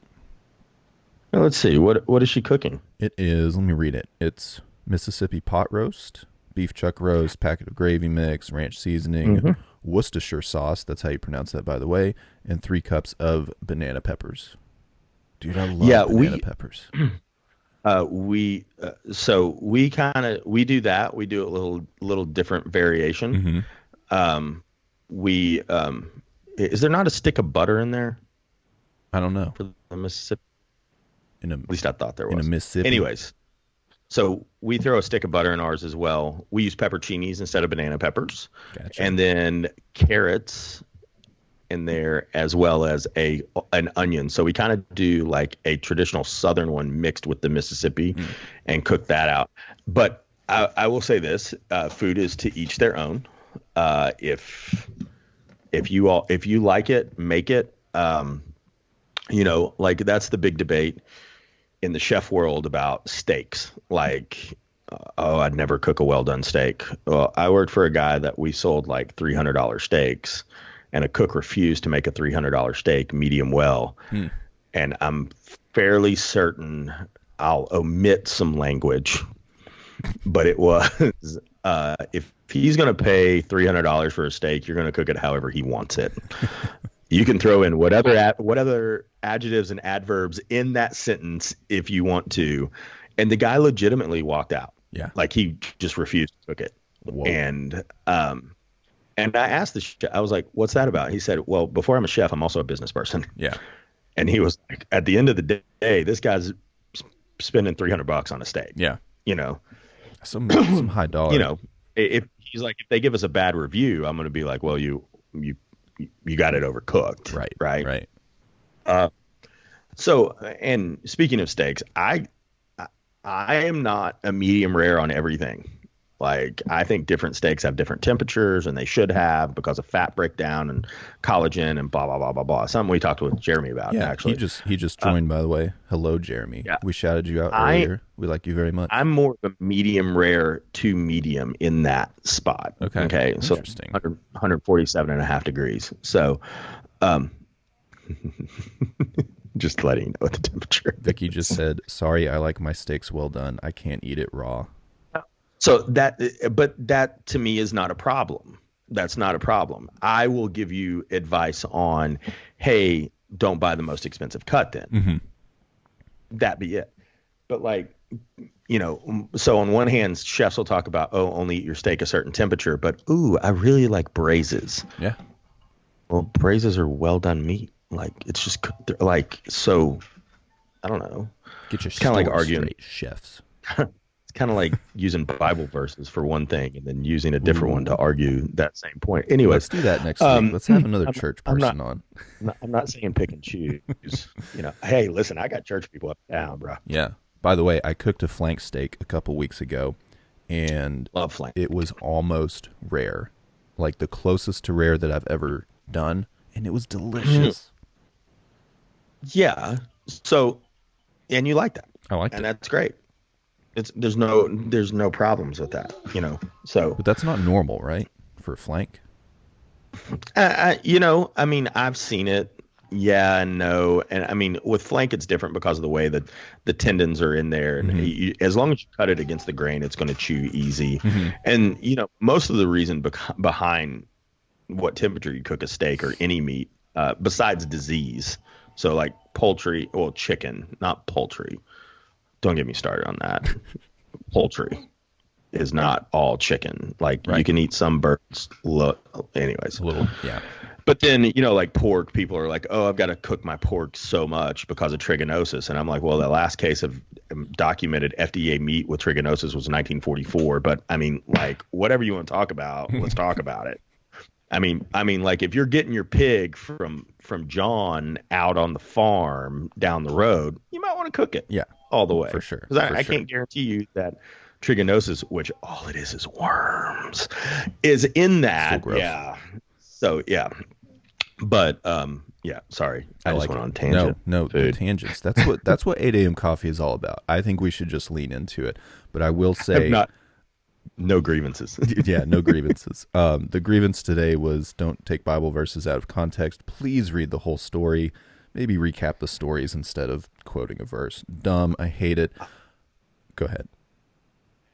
Now, let's see. What is she cooking? It is, let me read it. It's Mississippi pot roast, beef chuck roast, packet of gravy mix, ranch seasoning, Worcestershire sauce, that's how you pronounce that, by the way, and 3 cups of banana peppers. Dude, I love banana peppers. So we do that. We do a little different variation. We is there not a stick of butter in there I don't know. for the Mississippi? At At least I thought there was. in a Mississippi. Anyways, so we throw a stick of butter in ours as well. We use pepperoncinis instead of banana peppers, Gotcha. and then carrots in there, as well as an onion. So we kind of do like a traditional Southern one mixed with the Mississippi, and cook that out. But I will say this: food is to each their own. If you like it, make it. You know, like that's the big debate in the chef world about steaks. Like, oh, I'd never cook a well done steak. Well, I worked for a guy that we sold like $300 steaks, and a cook refused to make a $300 steak medium well. And I'm fairly certain, I'll omit some language, but it was, if he's going to pay $300 for a steak, you're going to cook it however he wants it. You can throw in whatever adjectives and adverbs in that sentence if you want to. And the guy legitimately walked out. Yeah. Like he just refused to cook it. Whoa. And And I asked the chef, I was like, "What's that about?" He said, "Well, before I'm a chef, I'm also a business person." Yeah. And he was like, "At the end of the day, this guy's spending $300 on a steak." Yeah. You know, Some high you dollar. know, if he's like, if they give us a bad review, I'm going to be like, "Well, you you got it overcooked, Right. right?" Right. So, and speaking of steaks, I am not a medium rare on everything. Like I think different steaks have different temperatures, and they should have because of fat breakdown and collagen and blah blah blah blah blah. Something we talked with Jeremy about Yeah. He actually. just joined, by the way. Hello, Jeremy. Yeah, We shouted you out I earlier. We like you very much. I'm more of a medium rare to medium in that spot. Okay. Okay, so Interesting. 147.5 degrees. So, um, just letting you know the temperature. Vicky just said, "Sorry, I like my steaks well done. I can't eat it raw." So but that to me is not a problem. That's not a problem. I will give you advice on, hey, don't buy the most expensive cut then. Mm-hmm. That be it. But like, so on one hand, chefs will talk about, oh, only eat your steak a certain temperature, but ooh, I really like braises. Yeah. Well, braises are well done meat. Like it's just like, so I don't know. Get your It's kind of like story arguing. straight, chefs. It's kind of like using Bible verses for one thing and then using a different one to argue that same point. Let's Anyways, do that next week. Let's have another church I'm person on. I'm not saying pick and choose. Hey, listen, I got church people up and down, bro. Yeah. By the way, I cooked a flank steak a couple weeks ago, and Love flank. it was almost rare, like the closest to rare that I've ever done, and it was delicious. Yeah. So, and you like that, I liked and it, that's great. There's no problems with that. So, but that's not normal, right? For a flank. I mean, I've seen it. Yeah and no. And I mean, with flank, it's different because of the way that the tendons are in there. And as long as you cut it against the grain, it's going to chew easy. Mm-hmm. And, most of the reason behind what temperature you cook a steak or any meat, besides disease. So like poultry, well, chicken, not poultry. Don't get me started on that. Poultry is not all chicken. Like you Right. can eat some birds. Anyways. A little, yeah. But then, like pork, people are like, oh, I've got to cook my pork so much because of trichinosis. And I'm like, well, the last case of documented FDA meat with trichinosis was 1944. But I mean, like, whatever you want to talk about, let's talk about it. I mean, like if you're getting your pig from John out on the farm down the road, you might want to cook it Yeah, all the way. for sure. 'Cause For I sure. can't guarantee you that trichinosis, which all it is worms, is in that. Still gross. Yeah. So yeah. But yeah, sorry. I just like went it. on tangent. No, the Food. tangents. That's what 8 a.m. coffee is all about. I think we should just lean into it. But I will Have say, not no grievances. yeah, no grievances. The grievance today was don't take Bible verses out of context. Please read the whole story. Maybe recap the stories instead of quoting a verse. Dumb. I hate it. Go ahead.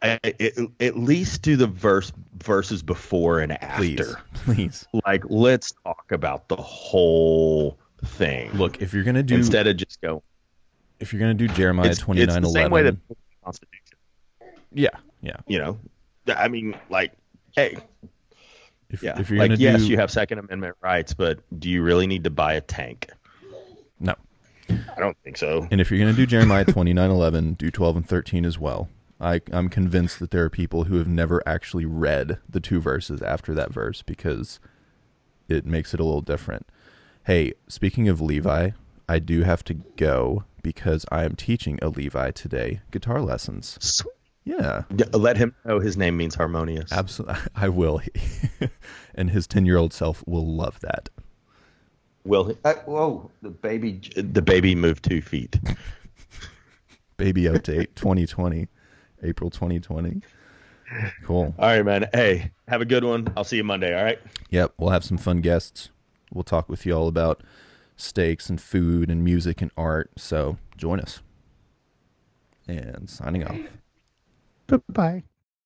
At least do the verses before and Please. after. Please. Like, let's talk about the whole thing. Look, if you're gonna do Instead of just go. Jeremiah It's 29:11, the same way that the Constitution. yeah. I mean, like, hey, If yeah, if you're like gonna yes, do you have Second Amendment rights, but do you really need to buy a tank? no, I don't think so. and if you're gonna do Jeremiah 29:11, do 12 and 13 as well. I'm convinced that there are people who have never actually read the two verses after that verse because it makes it a little different. Hey, speaking of Levi, I do have to go because I am teaching a Levi today guitar lessons. Sweet. Yeah, Let him know his name means harmonious. absolutely. I will. And his 10-year-old self will love that. Will whoa, the baby moved 2 feet. Baby update 2020, April 2020. Cool. All right, man. Hey, have a good one. I'll see you Monday. All right. Yep, we'll have some fun guests. We'll talk with you all about steaks and food and music and art. So join us. And signing off. Bye.